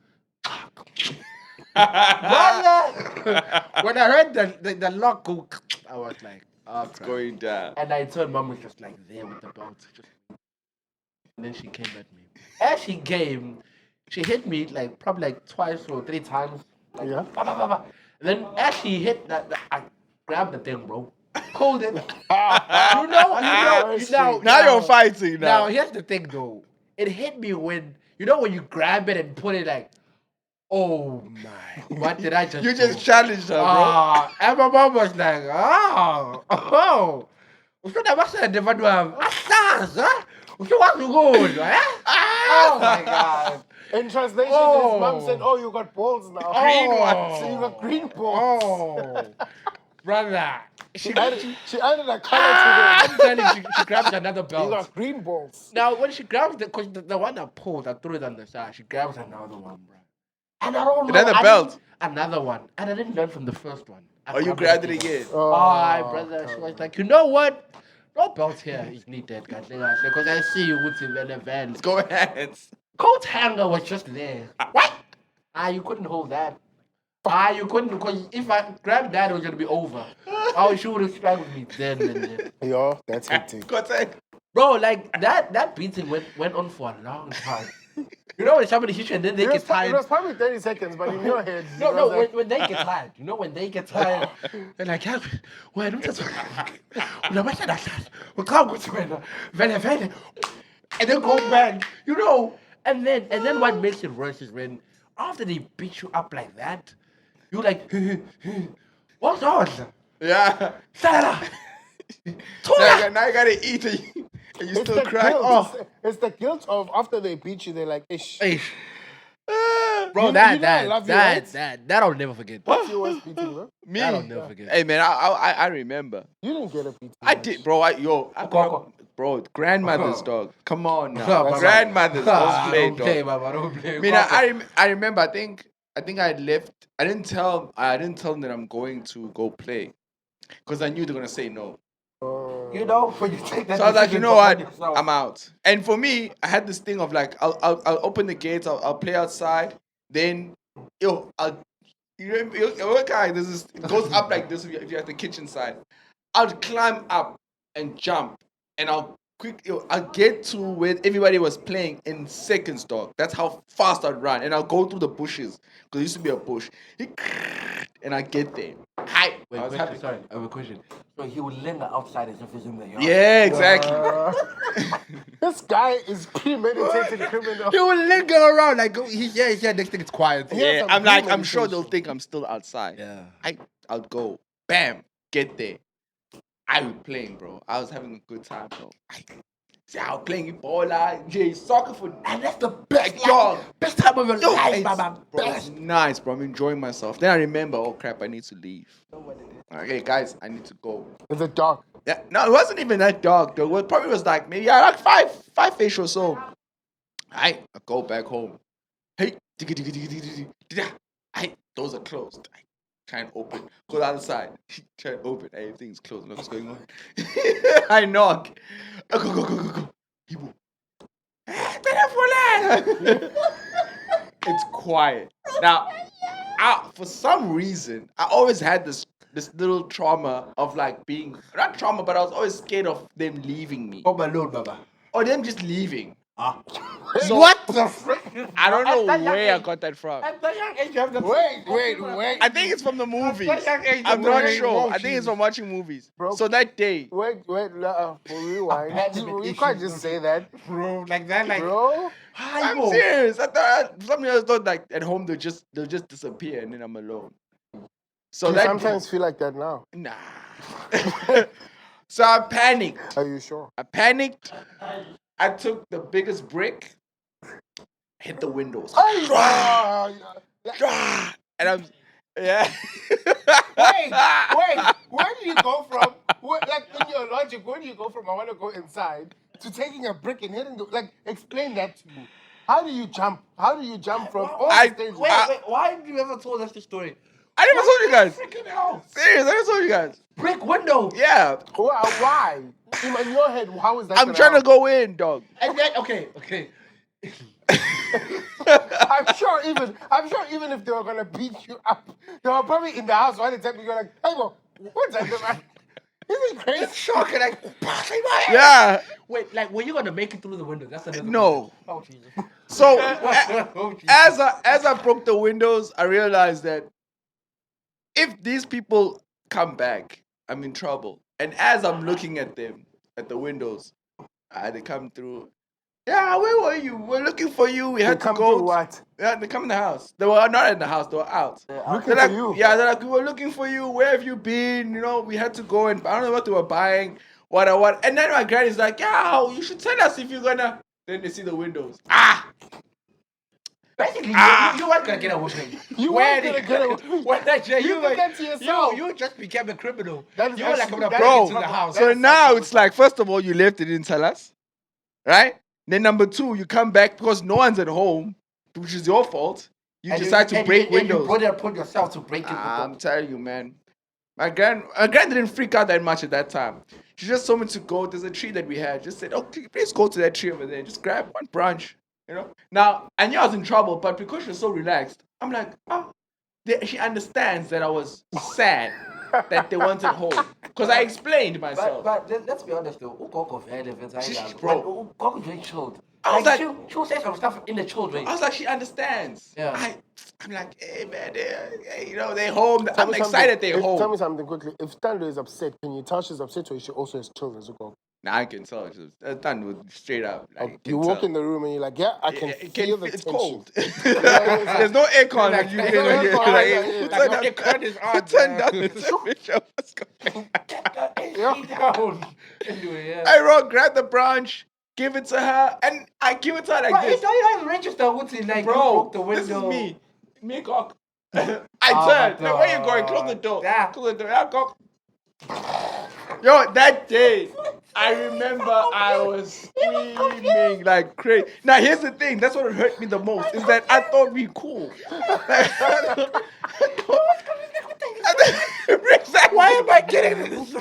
When I heard the lock go, I was like, it's going down. And I told mom was just there with the belt. And then she came at me. As she came, she hit me probably twice or 3 times. Yeah. Bah, bah, bah, bah. And then as she hit that, I grabbed the thing, bro. Pulled it. Now you're fighting now. Now here's the thing though. It hit me when you grab it and put it oh my, what did I just You do? just challenged her, bro. And my mom was like, oh. Oh my God. In translation, his mom said, "Oh, you got balls now. Green ones. So you got green balls." Oh, brother. She added a color to I'm telling you, she grabs another them. belt. You got green balls. Now, when she grabs the one I pulled, I threw it on the side. She grabs another one, bro. And I don't know. Another belt? Another one. And I didn't learn from the first one. You grabbed it again? Brother. She was like, you know what? No belt here is needed, guys. Because I see you with him in the van. Let's go ahead. Coat hanger was just there. What? You couldn't hold that. You couldn't, because if I grabbed that, it was going to be over. She would have strangled me then and there. Yo, that's hectic. Bro, that beating went on for a long time. When somebody hits you and then they get tired. It was probably 30 seconds, but in your head. No, when they get tired. When they get tired. They're like, why don't you and then go back, And then what makes it worse is when after they beat you up like that, you're like, what's on? Yeah. Now you gotta eat it. And you still cry. It's the guilt of after they beat you, they're like, ish. Bro, that I'll never forget. What's your worst beating, bro? Me? That I'll never forget. Hey, man, I remember. You didn't get a beating. I did, bro. Bro, grandmothers, dog. Come on now. No, but- Grandmothers, don't play, don't play, dog. Baba, don't play. I mean, I remember. I think I had left. I didn't tell them that I'm going to go play, because I knew they're gonna say no. You know, when you take that So I was like, you decision know upon what? yourself. I'm out. And for me, I had this thing of like, I'll open the gates. I'll play outside. Then, this is it goes up like this if you're at the kitchen side. I'll climb up and jump, and I'll get to where everybody was playing in seconds, dog. That's how fast I'd run, and I'll go through the bushes because there used to be a bush, and I get there. Hi. Wait, I was question, happy. sorry, I have a question. So he would linger outside as if he's in the yard. Yeah, exactly. This guy is premeditated criminal. He will linger around like he's here. Next thing it's quiet. Yeah. some I'm sure they'll premeditation. think I'm still outside. Yeah. I'll go, bam, get there. I was playing, bro. I was having a good time, bro. I was playing Ebola, soccer for, And that's the best, dog. best time of your life, It's, Baba. bro, it's nice, bro. I'm enjoying myself. Then I remember, oh crap, I need to leave. Okay, guys, I need to go. Is it dark? Yeah, no, it wasn't even that dark, though. It probably was like maybe like five-ish or so. I go back home. Hey, doors are closed. I try and open. Go to the other side. Try and open. Everything's closed. What's going on? I knock. Go. People. It's quiet. Now, for some reason, I always had this little trauma of like being, not trauma, but I was always scared of them leaving me. Oh my lord, Baba. Or them just leaving. So, What the frick? I don't know At that young where I age- got that from. At that young age, you have the wait. I think it's from the movies. At that young age, I'm you not have the sure. I think emotions. it's from watching movies. Bro. So that day, Wait, rewind. Abandonment You can't issues, just say that, bro, like that, like. bro. I'm serious. I thought some of us thought like at home they'll just disappear and then I'm alone. So You that sometimes feel like that now. nah. So I panicked. Are you sure? I took the biggest brick, hit the windows. Ah, And I'm yeah. wait. Where do you go from? Like in your logic, where do you go from? I want to go inside to taking a brick and hitting the. Like, explain that to me. How do you jump? How do you jump from all the stages? Wait, why have you ever told us this story? I never told you guys. Freaking hell. Serious, I never told you guys. Brick window. Yeah. Why? In your head, how is that? I'm gonna trying to help? go in, dog. And then, okay. I'm sure even if they were gonna beat you up, they were probably in the house by the time you're like, hey, bro, what's that? Is it crazy? Shocking, like, passing my head. Yeah. Wait, like, were you gonna make it through the window? That's another No. question. Oh, Jesus. So Oh, Jesus. as I broke the windows, I realized that if these people come back, I'm in trouble. And as I'm looking at them at the windows, they come through. Yeah, where were you? We're looking for you. We had to Come go. through what? Yeah, they come in the house. They were not in the house. They were out. Looking They're like, for you. yeah, they're like, we were looking for you. Where have you been? You know, we had to go and I don't know what they were buying. What. And then my granny's like, yeah, you should tell us if you're gonna. Then they see the windows. Basically, you weren't gonna get a whooping. You weren't gonna get a whooping. When that day, You did that to yourself. You just became a criminal. That is You were like, actually- I'm gonna that break is into the proper. house. That So is now something. it's like, first of all, you left, they didn't tell us, right? Then number two, you come back because no one's at home, which is your fault. You decide to break windows. You put yourself to break it. I'm telling you, man. My grand didn't freak out that much at that time. She just told me to go. There's a tree that we had. Just said, okay, please go to that tree over there. Just grab one branch, you know. Now I knew I was in trouble, but because she was so relaxed, I'm like, she understands that I was sad that they weren't at home because I explained myself. But let's be honest though, Ukoko very Bro. Ukoko's very chilled. I was like- she'll say some stuff in the chilled way. I was like, she understands. Yeah. I'm like, hey man, you know, they're home. Tell I'm me excited something. they're home. Tell me something quickly. If Tando is upset, can you tell she's upset or is she also has children as well? Nah, I can tell. It's done with straight up. Like, I You can walk tell. in the room and you're like, yeah, I can feel the it's tension. cold. There's no aircon. Like, you there's no aircon, turn yeah. down- Like, aircon is on, turn man. down the temperature. What's going on? Down. Anyway, yeah. I wrote, grab the branch, give it to her, and I give it to her like But this. it's not even register, what's it like? You Bro, broke the window. this is me. Me cock. I Oh, turned. my Like, where you going? Close the God. door. Yeah. Close the door. Yeah, cock. Yo, that day, I remember I was screaming like crazy. Now, here's the thing. That's what hurt me the most. Is that I thought we cool. Exactly. Why am I getting this?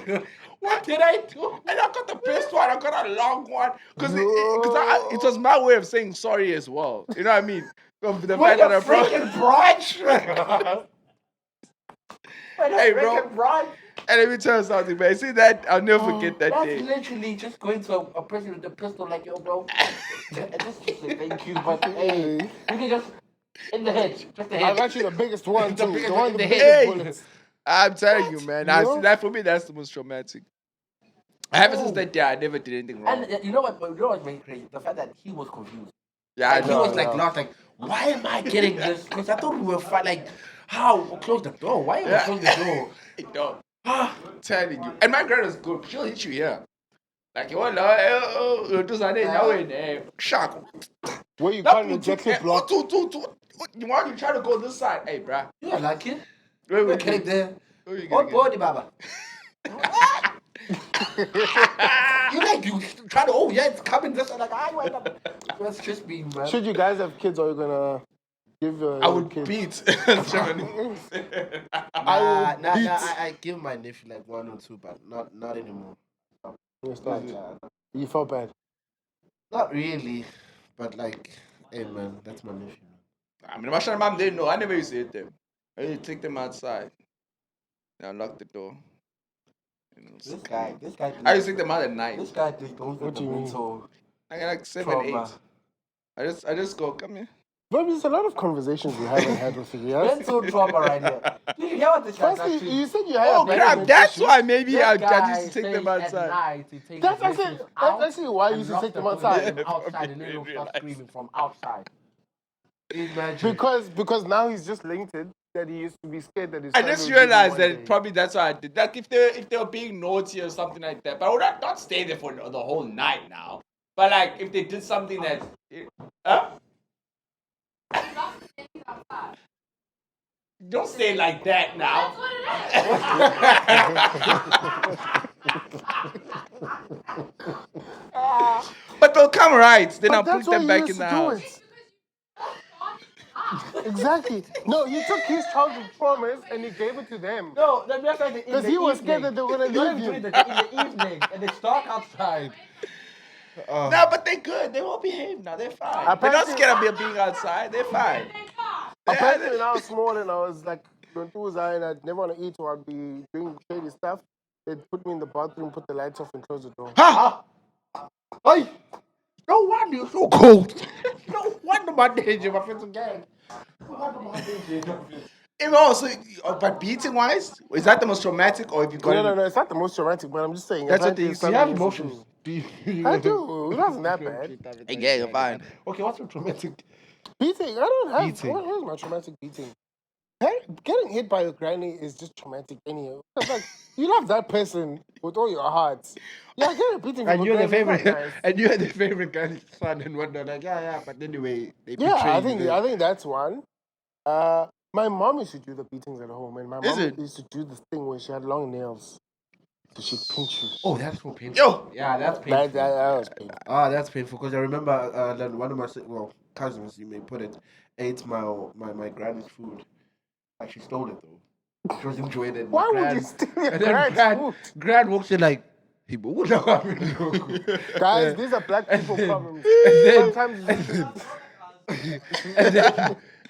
What did I do? And I got the best one. I got a long one because it was my way of saying sorry as well. You know what I mean? The What fact that a I brought. freaking brunch! Hey, bro. And let me tell you something, man. See that? I'll never forget that That's day. literally just going to a person with a pistol like, yo, bro. Just to say thank you, but hey, you can just in the head, just the I head. got you the biggest one The too. biggest The one one in with the the biggest Hey. bullets. I'm telling you, man. Now, You see, that for me, that's the most traumatic. Ever since Oh. that day, I never did anything wrong. And you know what's very crazy? The fact that he was confused. Yeah, I Like, he know. was like lost, like, why am I getting this? Because I thought we were fine. Like, how? Close the door. Why am I close the door? No, I'm telling you. And my girl is good. She'll hit you here. Like, you do something now in shock. Where you That can't put reject it block. You want to try to go this side? Hey, bruh. You're lucky. Where we You're getting there. Where you Oh, getting body, Baba. You try to, oh, yeah, it's coming this way. Like, I went up. That's just me, man. Should you guys have kids or are you gonna give your I would kids? beat. I give my nephew like 1 or 2, but not anymore. You start. You felt bad. Not really, but like, hey man, that's my nephew. I mean, my mom didn't know. I never used to hit them. I used to take them outside. And I locked the door. You know, This guy. I used to take them out at night. This guy just goes What with do the you mean? mental I got like 7, trauma. 8. I just go, come here. But there's a lot of conversations we haven't had with you. Yes? Mental trauma right here. Did you hear what this guy Firstly, said? you said you had Oh a bad crap! mental That's issue. why maybe This I guy used to take them says outside. At night, he takes That's his actually- nephews that's out actually why you and used to locks take them the door outside. from Yeah, outside, and then he'll realize. start screaming from outside. Imagine. Because now he's just linked it that he used to be scared that his I son just would give him realized one that day. probably that's why I did. Like if they were being naughty or something like that, but I would not stay there for the whole night now. But like if they did something that, don't stay like that now. But they'll come right. Then But I'll that's put them why back you in used the to do house. it. Exactly. No, he took his childhood promise and he gave it to them. No, that's like in 'Cause the he was scared evening. that they were gonna You gotta leave do him. it in the evening, and it's dark outside. No, but they're good. They won't behave now. They're fine. They're not Apparently- scared of being outside. They're fine. Apparently, when I was small and I was like, when two was I and I'd never want to eat or I'd be doing shady stuff, they'd put me in the bathroom, put the lights off, and close the door. Ha! Hey, no wonder you're so cold. No wonder my danger, my friends again. No wonder my danger. Also, but beating wise, is that the most traumatic, or have you got No, it? it's not the most romantic, but I'm just saying. That's what apparently they it's used to Do you have something emotions? do. I do. It wasn't that bad. Yeah, you're fine. Okay, what's your traumatic? Beating, I don't have. Beating. What is my traumatic beating? Hey, getting hit by your granny is just traumatic anyhow. It's like, you love that person with all your heart. Yeah, getting beating from And a you're the granny is not favorite, nice. and you're the favorite guy's son and whatnot. Like, yeah, but anyway, they Yeah, betray I you think there. I think that's one. My mom used to do the beatings at home, and my Is mom it? used to do this thing where she had long nails, so she'd pinch you. Oh, that's so painful. Yo, Yeah, that's painful. That was painful. Ah, that's painful because I remember that one of my cousins, you may put it, ate my granny's food. Like she stole it though. She was enjoying it. Why would you steal your And then grand's food? Gran walks in like, he moved. Guys, these are black people problems. then- Sometimes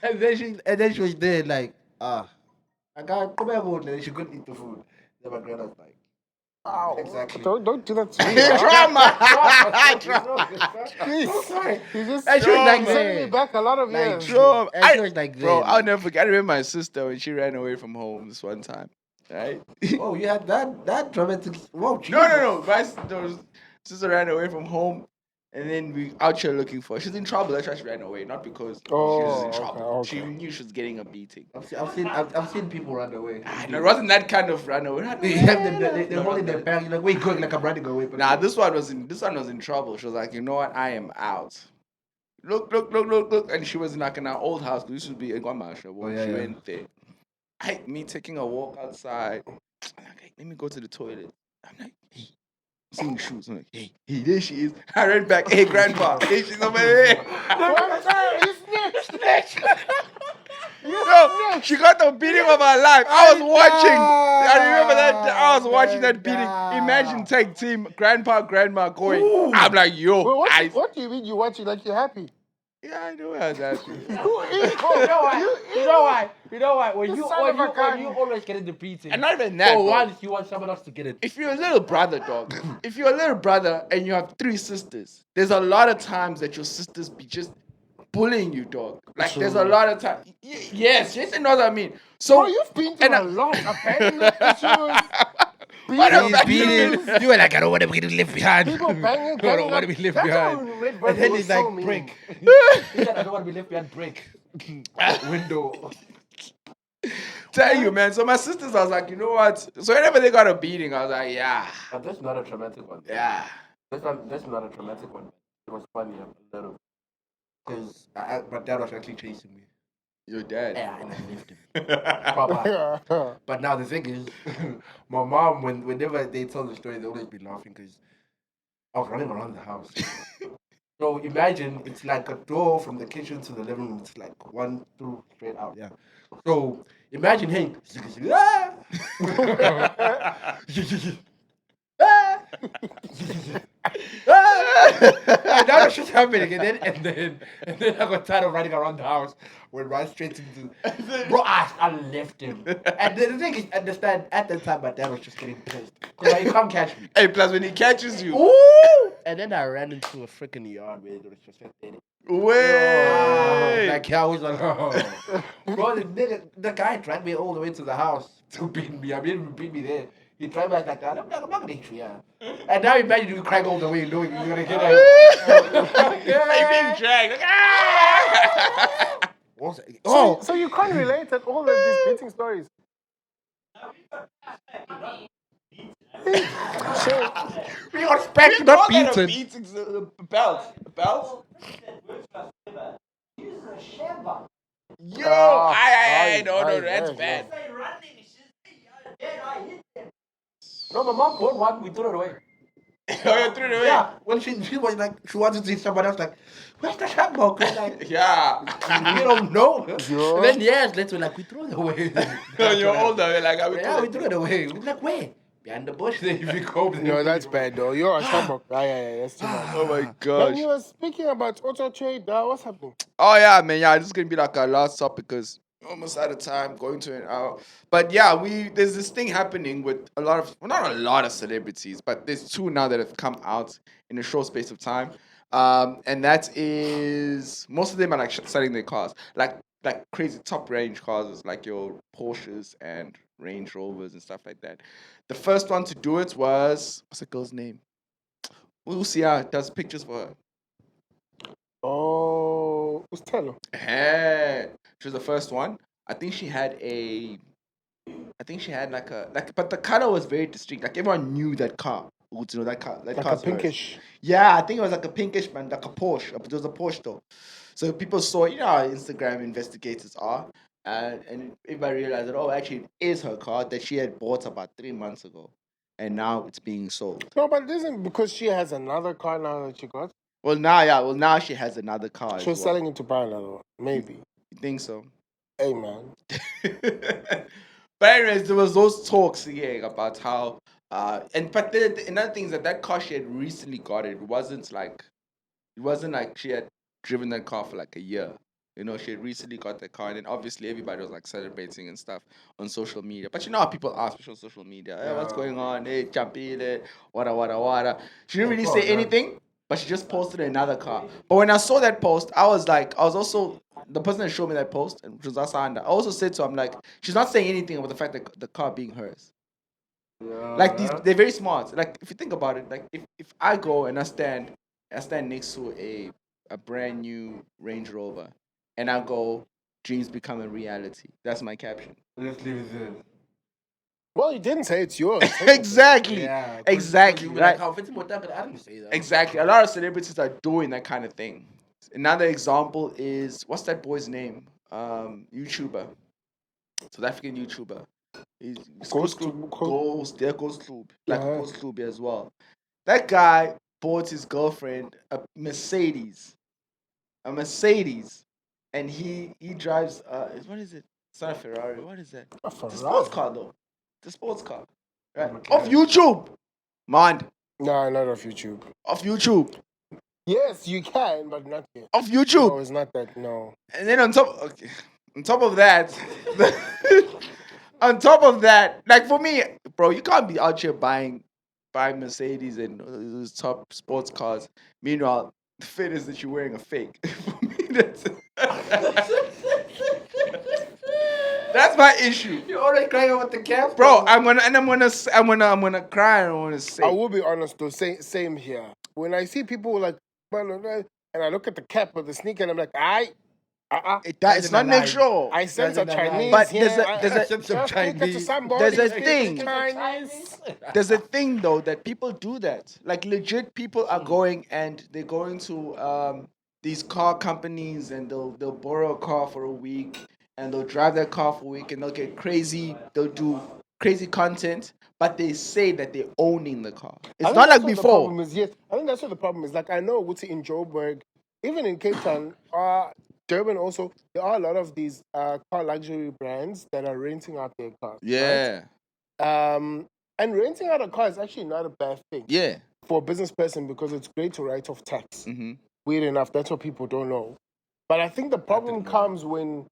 and then she was there like, I got come here, and then she couldn't eat the food. Then my grandma was like, Ow. Exactly. Don't do that to me. drama. Please. sorry. You just And she was like, sending me man. back a lot of Like, years. Bro, And she was like, bro, then. I'll never forget. I remember my sister when she ran away from home this one time. Right? Oh, you had that dramatic. Whoa, Jesus. No. My sister ran away from home, and then we out here looking for her. She's in trouble. That's why she ran away, not because she was in Oh, trouble. okay. She knew she was getting a beating. I've seen people run away. No, it wasn't that kind of run away. They have they're holding their bag. You're like, wait, going like I'm running away. But Nah, this one was in trouble. She was like, you know what? I am out. Look, and she was in like in our old house. This used to be in Guamasha. Oh, yeah, She yeah. went there. Me taking a walk outside. I'm like, hey, let me go to the toilet. I'm like, hey, seeing shoes. I'm like, hey, there she is. I ran back, hey, grandpa, hey, she's over there. You snitched. Yo, she got the beating of her life. I was watching. I remember that. I was watching that beating. Imagine tag team, grandpa, grandma going. Ooh. I'm like, yo, Well, what do you mean you watch it like you're happy? yeah, I know I was happy. You eat. You know why? You know why? When You you son of a gun. always get the beating. And not even that, For bro. once, you want someone else to get it. If you're a little brother, dog, if you're a little brother and you have 3 sisters, there's a lot of times that your sisters be just bullying you, dog. Like, there's a lot of time. Yes, Jason knows what I mean. So, Bro, you've been through a lot. Abandonment issues. What beating, about beating, You were like, I don't want to be left behind. people banging, I don't ganging want up. to be left That's behind. how Red And Verb then was he's so like, mean. break. He said, I don't want to be left behind, break. Window. Tell you, man. So my sisters, I was like, you know what? So whenever they got a beating, I was like, yeah, But that's not a traumatic one. yeah. That's not a traumatic one. It was funny a little. Because my dad was actually chasing me. Your dad. Yeah, and I left him. Proper. But now the thing is, my mom, whenever they tell the story, they always be laughing because I was running around the house. So imagine it's like a door from the kitchen to the living room. It's like 1 through straight out. Yeah. So imagine, hey, ah! And that was just happening, and then I got tired of running around the house. Went right straight into bro. I left him. And the thing is, understand at the time my dad was just getting pissed because he can't catch me. Hey, plus when he catches you, Ooh! And then I ran into a freaking yard where it was just like Diddy. way. Like I was like, oh. Bro, the guy dragged me all the way to the house to beat me. I mean, he beat me there. He tried me like that. I'm not gonna hit you, yeah. And now imagine you crying all the way, knowing you're gonna get out. Like being dragged. Like, ah! So you can't relate at all of these beating stories. We got spanked, not beaten. Beatings, the belts. The belts. Yo, no, that's bad. No, my mom bought one. We threw it away. Oh, you threw it away. Yeah, when she was like, she wanted to see somebody else. Like, where's the shambo? Like, Yeah. you don't know. Yeah. And then years later, like, we threw it away. You're older. You're like, Yeah, we threw it away. We're like, where? Behind the bush. Then if you go, No, that's bad though. You're a shamrock. Yeah, that's too much. Oh my When gosh. you were speaking about auto trade, what's happening? Oh yeah, man. Yeah, this is gonna be like our last topic because almost out of time, going to an hour. But yeah, there's this thing happening with a lot of, well, not a lot of celebrities, but there's 2 now that have come out in a short space of time. And that is most of them are like selling their cars, like crazy top range cars, like your Porsches and Range Rovers and stuff like that. The first one to do it was, what's the girl's name? Lucia does pictures for her. Oh, Ustelo. Hey, she was the first one. I think she had but the color was very distinct. Like everyone knew that car. You know that car. That Like a car's hers. pinkish. Yeah, I think it was like a pinkish man, like a Porsche. It was a Porsche though. So people saw, you know how Instagram investigators are, and everybody realized that actually it is her car that she had bought about 3 months ago, and now it's being sold. No, but it isn't because she has another car now that she got. Well, now she has another car. She was selling it to buy another one. Maybe. You think so? Hey, man. But anyways, there was those talks about how but another thing is that car she had recently got it wasn't like she had driven that car for like a year. You know, she had recently got that car, and then obviously everybody was like celebrating and stuff on social media. But you know how people are, especially on social media. Hey, what's going on? Hey, champile, wada. She didn't really say anything, but she just posted another car. But when I saw that post, I was also the person that showed me that post, which was Asanda. I also said to her, I'm like, she's not saying anything about the fact that the car being hers. Like they're very smart. Like if you think about it, like if I go and I stand next to a brand new Range Rover, and I go, dreams become a reality. That's my caption. Let's leave it there. Well, you didn't say it's yours. Exactly. Yeah, Exactly. Like, Right. I didn't say that. Exactly. A lot of celebrities are doing that kind of thing. Another example is, what's that boy's name? YouTuber. South African YouTuber. He's Ghost Ghost, there goes Klub. Like a Yeah. Ghost Klub as well. That guy bought his girlfriend a Mercedes. And he drives what is it? It's not a Ferrari. What is that? A It's a sports Ferrari. car though. It's a sports car. Right. McLaren. Off YouTube. Man. No, not off YouTube. Off YouTube. Yes, you can, but not here. Off YouTube. No, it's not that. No. And then on top of that, on top of that, like for me, bro, you can't be out here buying Mercedes and those top sports cars. Meanwhile, the fit is that you're wearing a fake. For me, that's my issue. You're already crying about the cap, Bro, I'm gonna cry and I wanna say. I will be honest though. Same here. When I see people like, and I look at the cap of the sneaker, and I'm like, It's not make sure. I sense a Doesn't Chinese. But here. there's a sense of just speaking to Chinese. somebody There's a speaking thing. Chinese. There's a thing though that people do that. Like legit people are going and they're going to these car companies and they'll borrow a car for a week and they'll drive that car for a week and they'll get crazy. They'll do crazy content, but they say that they're owning the car. I It's think not that's like what the before. problem is. Yes, I think that's what the problem is. Like I know Wuti in Joburg, even in Cape Town, Durban also, there are a lot of these car luxury brands that are renting out their cars. Yeah. Right? And renting out a car is actually not a bad thing Yeah. for a business person because it's great to write off tax. Mm-hmm. Weird enough, that's what people don't know. But I think the problem comes when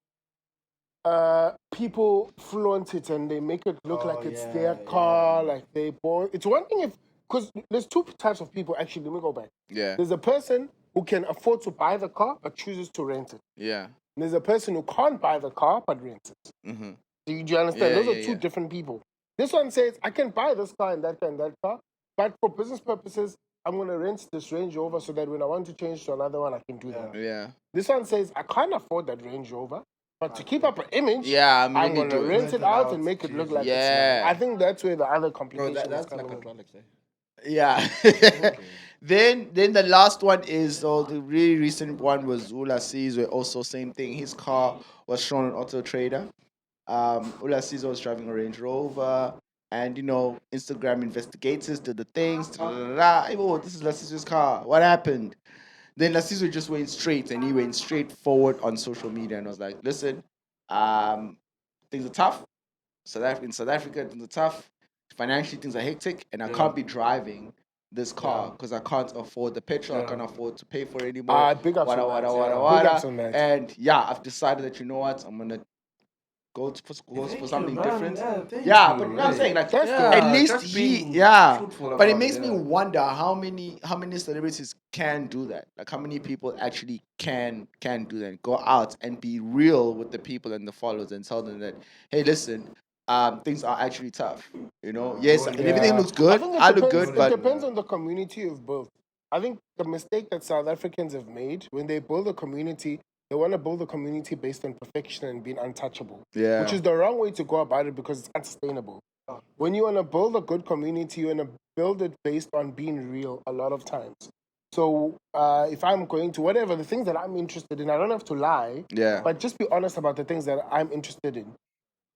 people flaunt it and they make it look like it's their car, like they bought. It's one thing because there's two types of people actually. Let me go back. Yeah. There's a person who can afford to buy the car but chooses to rent it. Yeah. There's a person who can't buy the car but rents it. Mm-hmm. Do you understand? Yeah, Those are two different people. This one says, I can buy this car and that car and that car, but for business purposes, I'm going to rent this Range Rover so that when I want to change to another one, I can do that. Yeah. This one says, I can't afford that Range Rover, but to keep up an image, I'm really going to rent it out and make it look like it's mine. I think that's where the other complication is That's coming like in. a Rolex, eh? Yeah. Then the last one is the really recent one was Ula Caesar. Also same thing. His car was shown on Auto Trader. Ula Caesar was driving a Range Rover, and Instagram investigators did the things. Oh, this is La Caesar's car. What happened? Then La Caesar just went straight, and he went straight forward on social media and was like, "Listen, things are tough. In South Africa, things are tough. Financially, things are hectic, and I can't be driving this car because I can't afford the petrol. I can't afford to pay for it anymore. Big ups Wada, on wada, that. wada, Big wada. ups on that. And yeah, I've decided that you know what, I'm gonna go for something different. Thank Yeah, you, but you know what I'm saying, like That's at least just being truthful But it about makes it, me wonder how many celebrities can do that. Like how many people actually can do that. Go out and be real with the people and the followers and tell them that, hey, listen, things are actually tough. Yes, and everything looks good. I look good, but it depends on the community you've built. I think the mistake that South Africans have made when they build a community, they want to build a community based on perfection and being untouchable. Yeah. Which is the wrong way to go about it because it's unsustainable. When you want to build a good community, you want to build it based on being real a lot of times. So if I'm going to whatever, the things that I'm interested in, I don't have to lie. Yeah. But just be honest about the things that I'm interested in.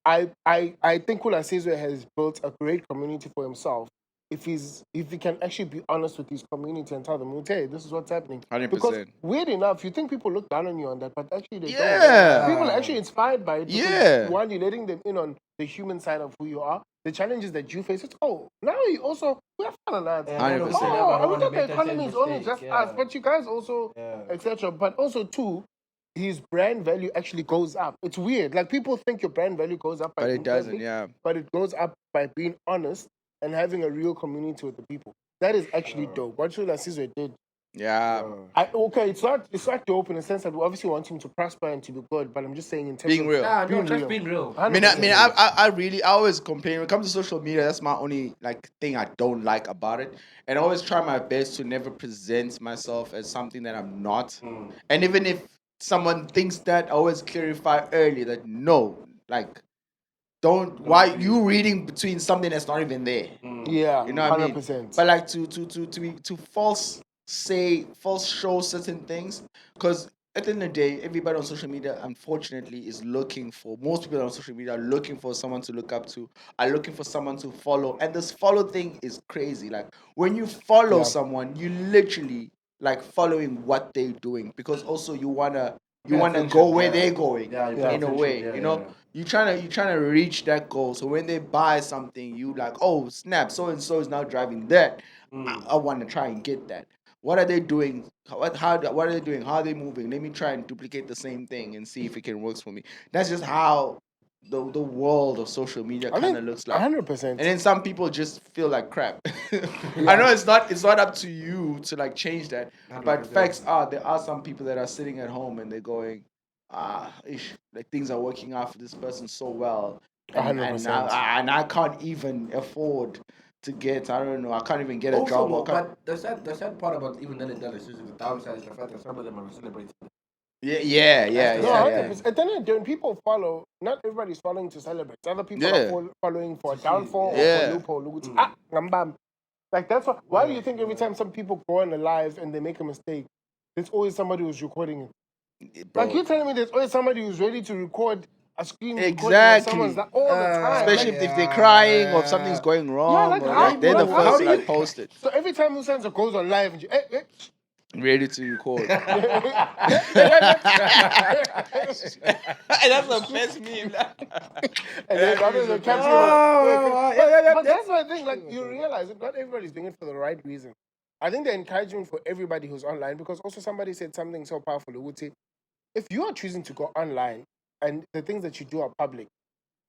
I think Kula Sizwe has built a great community for himself. If he can actually be honest with his community and tell them, hey, this is what's happening. 100%. Because weird enough, you think people look down on you on that, but actually they Yeah. don't. People are actually inspired by it. Because Yeah. One, you're letting them in on the human side of who you are, the challenges that you face. It's now you also we are fun lads. 100%. Oh, we thought the economy is only just us, but you guys also etc. But also too, his brand value actually goes up. It's weird. Like people think your brand value goes up, But it doesn't. Yeah. But it goes up by being honest and having a real community with the people. That is actually dope. What Shula Sizwe did. Yeah. It's not dope in the sense that we obviously want him to prosper and to be good, but I'm just saying in terms Being of real. Being real. I always complain when it comes to social media. That's my only thing I don't like about it, and I always try my best to never present myself as something that I'm not. And even if someone thinks that, I always clarify early that no, don't. Why you reading between something that's not even there? Yeah, You know what I mean? 100%. But to false show certain things, because at the end of the day, everybody on social media, unfortunately, is looking for. Most people on social media are looking for someone to look up to, are looking for someone to follow, and this follow thing is crazy. Like when you follow someone, you literally like following what they're doing because also you wanna go where they're going in a way. You know, you trying to reach that goal. So when they buy something, you like, oh snap, so and so is now driving that. I want to try and get that. What are they doing? What are they doing? How are they moving? Let me try and duplicate the same thing and see if it can work for me. That's just how the world of social media kind of looks like. 100%. And then some people just feel like crap. I know it's not up to you to like change that, but facts are there are some people that are sitting at home and they're going, like things are working out for this person so well, and 100%. I can't even afford to get. I don't know. I can't even get a Also, job. but the sad part about even then the downside is the fact that some of them are celebrating. Yeah. No, 100%. And then when people follow, not everybody's following to celebrate. Other people are following for a downfall or for a loophole. Ngambam. Like that's why do you think every time some people go on a live and they make a mistake, there's always somebody who's recording it? Bro. Like you're telling me there's always somebody who's ready to record a screen recording of Exactly. someone's that all the time. Especially if they're crying or if something's going wrong. like, Bro. how- Like, they're the how first do to you- like post it. So every time Usanza goes on live, and you, Ready to record. and That's the best meme. and then others are catching But that's my thing. Like you realize that not everybody's doing it for the right reason. I think the encouragement for everybody who's online, because also somebody said something so powerful. Uguti, if you are choosing to go online and the things that you do are public,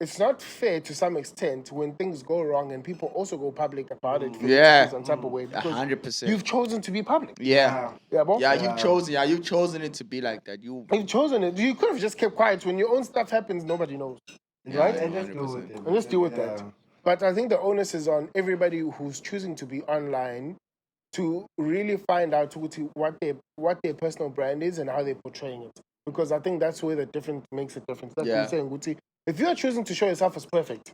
it's not fair to some extent when things go wrong and people also go public about it. Yeah. On type of way because 100%. you've chosen to be public. Yeah. Bro? You've chosen it to be like that. You've chosen it. You could have just kept quiet. When your own stuff happens, nobody knows. Right? And just deal with it. And just deal with that. But I think the onus is on everybody who's choosing to be online to really find out what their personal brand is and how they're portraying it. Because I think that's where the difference makes a difference. That's what you're saying, Guti. If you're choosing to show yourself as perfect,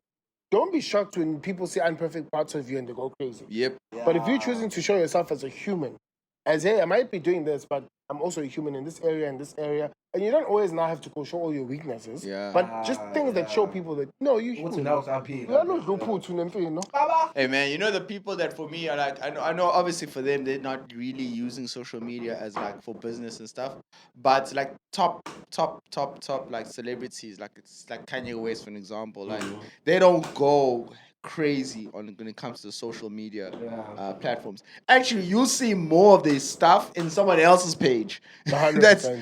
don't be shocked when people see imperfect parts of you and they go crazy. Yep. But if you're choosing to show yourself as a human, as hey, I might be doing this, but I'm also a human in this area and this area, and you don't always now have to go show all your weaknesses. Yeah. But just things that show people that no, you human. You are not no. Hey man, you know the people that for me are like I know obviously for them they're not really using social media as like for business and stuff, but like top like celebrities, like it's like Kanye West for an example, like they don't go crazy when it comes to social media platforms. Actually, you'll see more of this stuff in someone else's page. that's a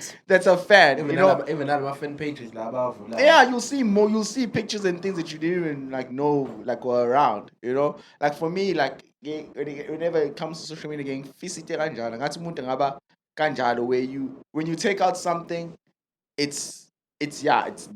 fan. Even you know, even my fan pages you'll see more. You'll see pictures and things that you didn't even like know like were around. You know, like for me, like whenever it comes to social media, getting fisite kanjalo. Ngathi umuntu ngaba kanjalo where when you take out something, it's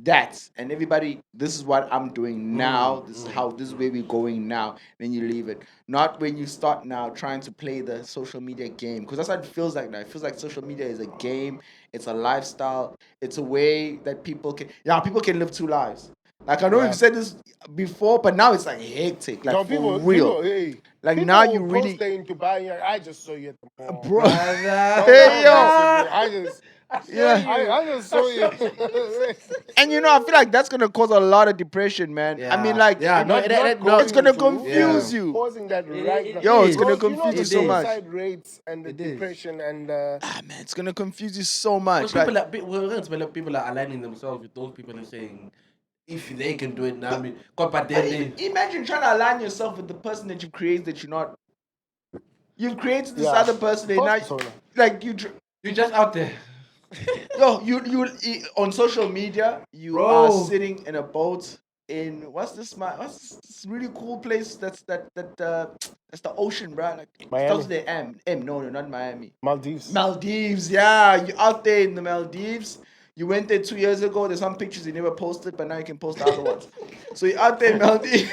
that, and everybody, this is what I'm doing now, this is where we're going now, then you leave it. Not when you start now trying to play the social media game, because that's what it feels like now. It feels like social media is a game, it's a lifestyle, it's a way that people can live two lives. Like I know we've said this before, but now it's like hectic, like for real. Like people now you really to buy. I just saw you at the mall, bro. Hey yo, I just saw you. And you know, I feel like that's gonna cause a lot of depression, man. I mean, like, it's gonna confuse you. Causing that right now. Yo, it's gonna confuse you so much. Suicide rates and the depression and man, it's gonna confuse you so much. People are aligning themselves with those people and saying, if they can do it now, but then imagine trying to align yourself with the person that you create that you're not. You've created this other person, and now, like you're just out there. Yo, you on social media, you are sitting in a boat in what's this really cool place that's the ocean, bro. Like starts with the M. No, not Miami. Maldives, yeah. You're out there in the Maldives. You went there 2 years ago. There's some pictures you never posted, but now you can post the other ones. So you're out there in Maldives.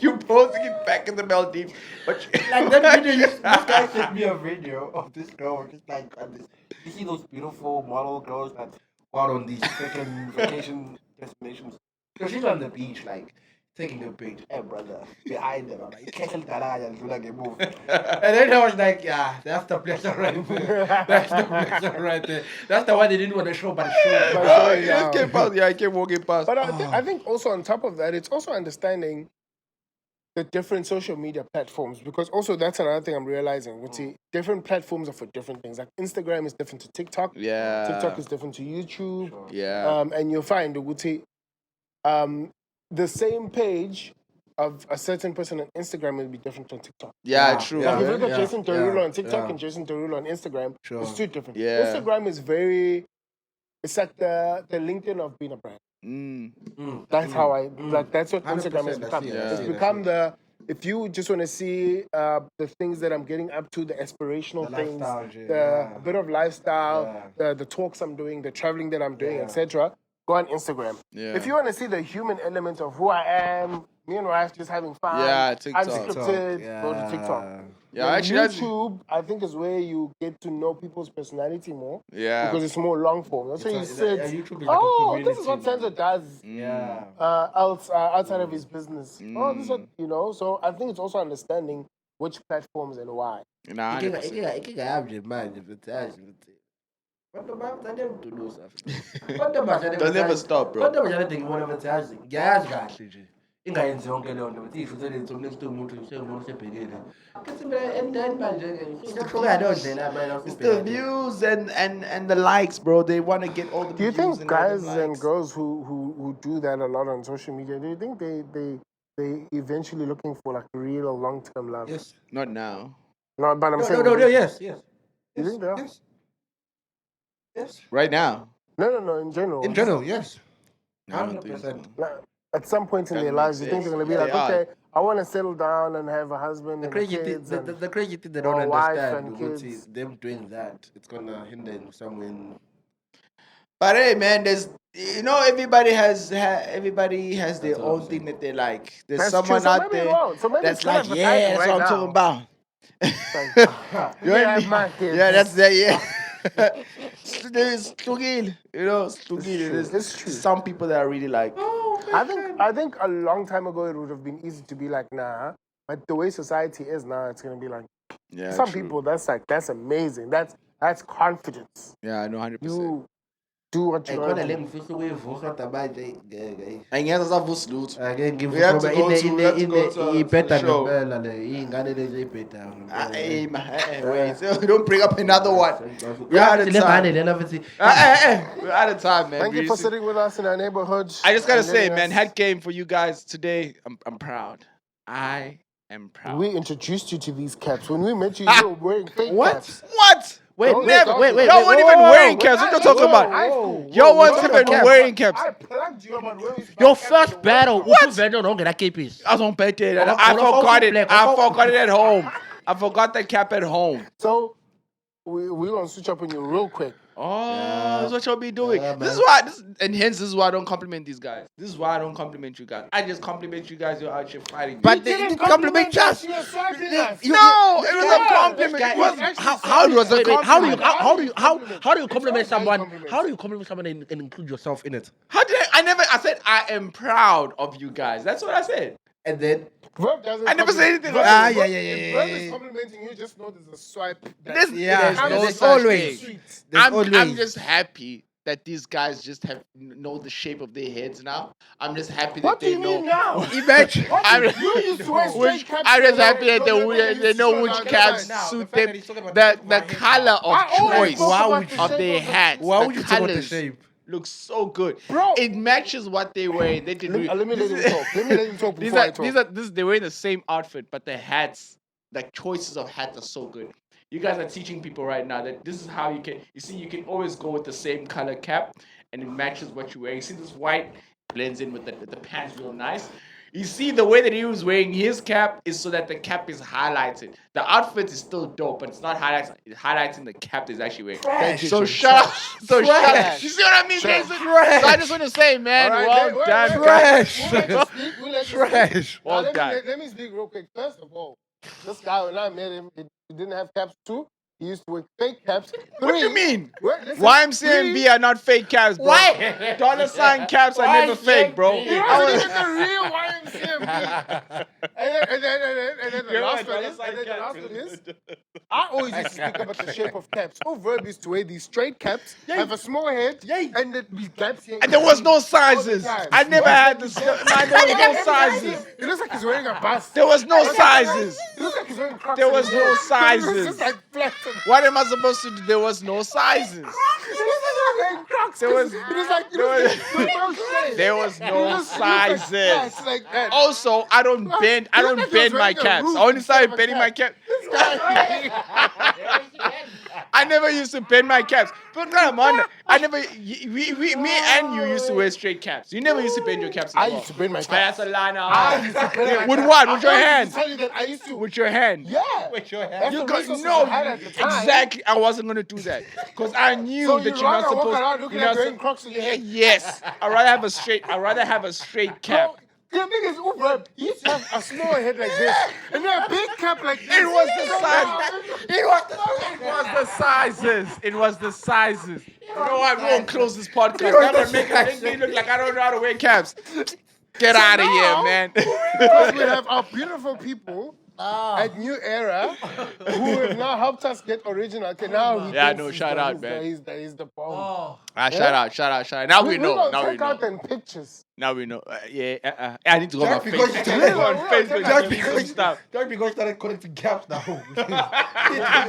You're posting it back in the Maldives. But like that video, this guy sent me a video of this girl just like this. You see those beautiful model girls that go out on these freaking vacation destinations. So she's on the beach, like taking a page. Hey, brother, behind them. I'm like, can't move. And then I was like, yeah, that's the pleasure right there. That's the pleasure right there. That's the one they didn't want to show, but it showed. But Oh, showing you just now. came past. Yeah, I came walking past. But I think also on top of that, it's also understanding the different social media platforms, because also that's another thing I'm realizing. Which different platforms are for different things. Like Instagram is different to TikTok. Yeah. TikTok is different to YouTube. Sure. Yeah. And you'll find the same page of a certain person on Instagram will be different on TikTok. Yeah, true. Like if you Yeah. look at Jason Derulo on TikTok yeah. and Jason Derulo on Instagram, Sure. it's two different. Yeah. Instagram is it's like the LinkedIn of being a brand. That's how that's what Instagram has 100%, become. I see It's it. become if you just want to see the things that I'm getting up to, the aspirational The things, lifestyle, a bit of lifestyle, the talks I'm doing, the traveling that I'm doing, etc. Go on Instagram. Yeah. If you want to see the human element of who I am, me and wife just having fun, Yeah, TikTok. unscripted, go to TikTok. Yeah, And actually, that's YouTube, I think, is where you get to know people's personality more. Yeah. Because it's more long form. That's where you sit. YouTube is like a This is what community, Senzo does. Yeah. Outside of his business. Oh, this is what, so I think it's also understanding which platforms and why. Nah, 100%. They'll never stop, bro. It's the views and the likes, bro. They want to get all the Do you views think and all the guys and likes. girls who do that a lot on social media, do you think they eventually looking for like real long-term love? Yes. Not now. No, but I'm saying... Yes. You think they are? Yes. Right now. No, in general. In general, yes. I don't think so. 100%. Like, at some point in That their makes lives, you think sense. they're going to be They like, are. okay, I want to settle down and have a husband The and crazy kids. thing, And the crazy thing they or don't a wife understand, and Guti, kids. them doing that, it's gonna hinder in some way. But hey, man, there's everybody has their what own I'm thing saying. that they like. There's That's someone true. So out maybe there it won't. So maybe that's it's still like, advertising yeah, that's right what I'm now. talking about. You You have know my what I mean? kids. Yeah, that's that. Yeah. It's slugil, It's true. Some people that are really like, I think a long time ago it would have been easy to be like, nah. But the way society is now, it's gonna be like, yeah, some true. people that's amazing. That's confidence. Yeah, I know 100%. You do what you want to do. And yes, I have salute. We We have to go to the show. Wait, don't bring up another one. We're out of time. We're out of time, man. Thank you for sitting with us in our neighborhood. I just gotta and say, letting man, us- head game for you guys today. I'm proud. I am proud. We introduced you to these caps. When we met you, you were wearing fake caps. What? Don't Never. talk about Y'all it. weren't even wearing caps. What you talking about? Y'all weren't even wearing caps. I plugged you about where we Your first battle, What? I don't get that KPs. I was on birthday. I I forgot it. black. I forgot it at home. I forgot the cap at home. So we're gonna switch up on you real quick. Oh, that's what y'all be doing. Yeah, This is man. why, and hence this is why I don't compliment these guys. This is why I don't compliment you guys. I just compliment you guys. You're out here fighting. But they didn't compliment us. You're slapping us. No, it was a compliment. guy- It was, How do you was a compliment. how do you compliment It's all someone? compliment. How do you compliment someone and include yourself in it? How did I said I am proud of you guys. That's what I said. And then Verb doesn't I never compliment- said anything Verb- like Verb- that. If Verb is complimenting you, just know there's a swipe. This, Yeah, there's no there's such always- thing. there's I'm always- just happy that these guys just know the shape of their heads now. I'm just happy that What do they you know. mean now? imagine. You used to wear straight caps. I'm just happy that Don't they know which caps Now, the suit fact them. that he's talking about The my head color of I always choice talk Why about would the you- of shape their of the- hats. Why the would you talk about the colors shape? look so good. Bro. It matches what they wear. They did. Let me let him talk. Let me let him talk These before I are talk. they're wearing the same outfit, but the hats, the choices of hats are so good. You guys are teaching people right now that this is how you can always go with the same color cap and it matches what you wear. You see this white blends in with the pants real nice. You see the way that he was wearing his cap is so that the cap is highlighted. The outfit is still dope, but it's not highlighting the cap that he's actually wearing. Thank you, So Jim. shut up. So shut up. Trash. You see what I mean, Trash. Jason? So I just want to say, man, All right, well wait, done, wait, guys. We'll let you speak. We'll let you speak. Trash. Well Now, done. let me speak real quick. First of all, this guy, when I met him, he didn't have caps too. He used to wear fake caps. What do you mean? Listen, YMCA and B are not fake caps, bro. Why? Dollar sign caps are never fake, bro. He wasn't even the real YMCA. And then the last one is, I always used to speak about the shape of caps. Oh, Verb used to wear these straight caps, have a small head, and then these caps here. And there was no sizes. I never had this. There was no sizes. It looks like he's wearing a bust. There was no sizes. It looks like he's wearing Crocs. There was no It's sizes. just like flat. What am I supposed to do? There was no sizes. It looks like he's wearing Crocs. There was- There was It no looks like sizes. flats like that. Also, I don't bend. I don't bend my caps. I only started bending my cap. I never used to bend my caps. But come on, I never. Me and you used to wear straight caps. You never used to bend your caps. I used to bend my caps. That's a lie now. I used to bend my With caps. what? With your I hand? used to tell you that I used to. With your hand. Yeah. With your hand. That's You the got resources no. I had at the time. Exactly. I wasn't gonna do that because I knew So that you'd you're not rather walk supposed. around looking you're like not wearing Crocs in your head. Yes. I'd rather have a straight cap. Bro, the thing is, Uber, he used to have a small head like this, and then a big cap like this. It was the size. It was the sizes. It was the sizes. You know what? We won't close this podcast. That would make me look like I don't know how to wear caps. Get out of here, man. Because we have our beautiful people at New Era who have now helped us get original. Okay, now he Yeah, thinks no, he's shout the- out, he's man. He's the bomb. Shout out. Now we know. gonna Now we check out know. them pictures. Now we know. I need to go on Just because Facebook. you- I need to go on Facebook. Just and because some stuff. Just because you started collecting caps now.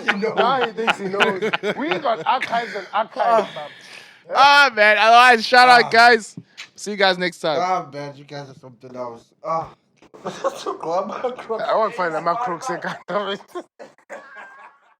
You know. Now he thinks he knows. We got archives and archives, man. Ah, man. Otherwise, shout out, guys. See you guys next time. Ah, man, you guys are something else. Ah. I want to find a Macro second of it.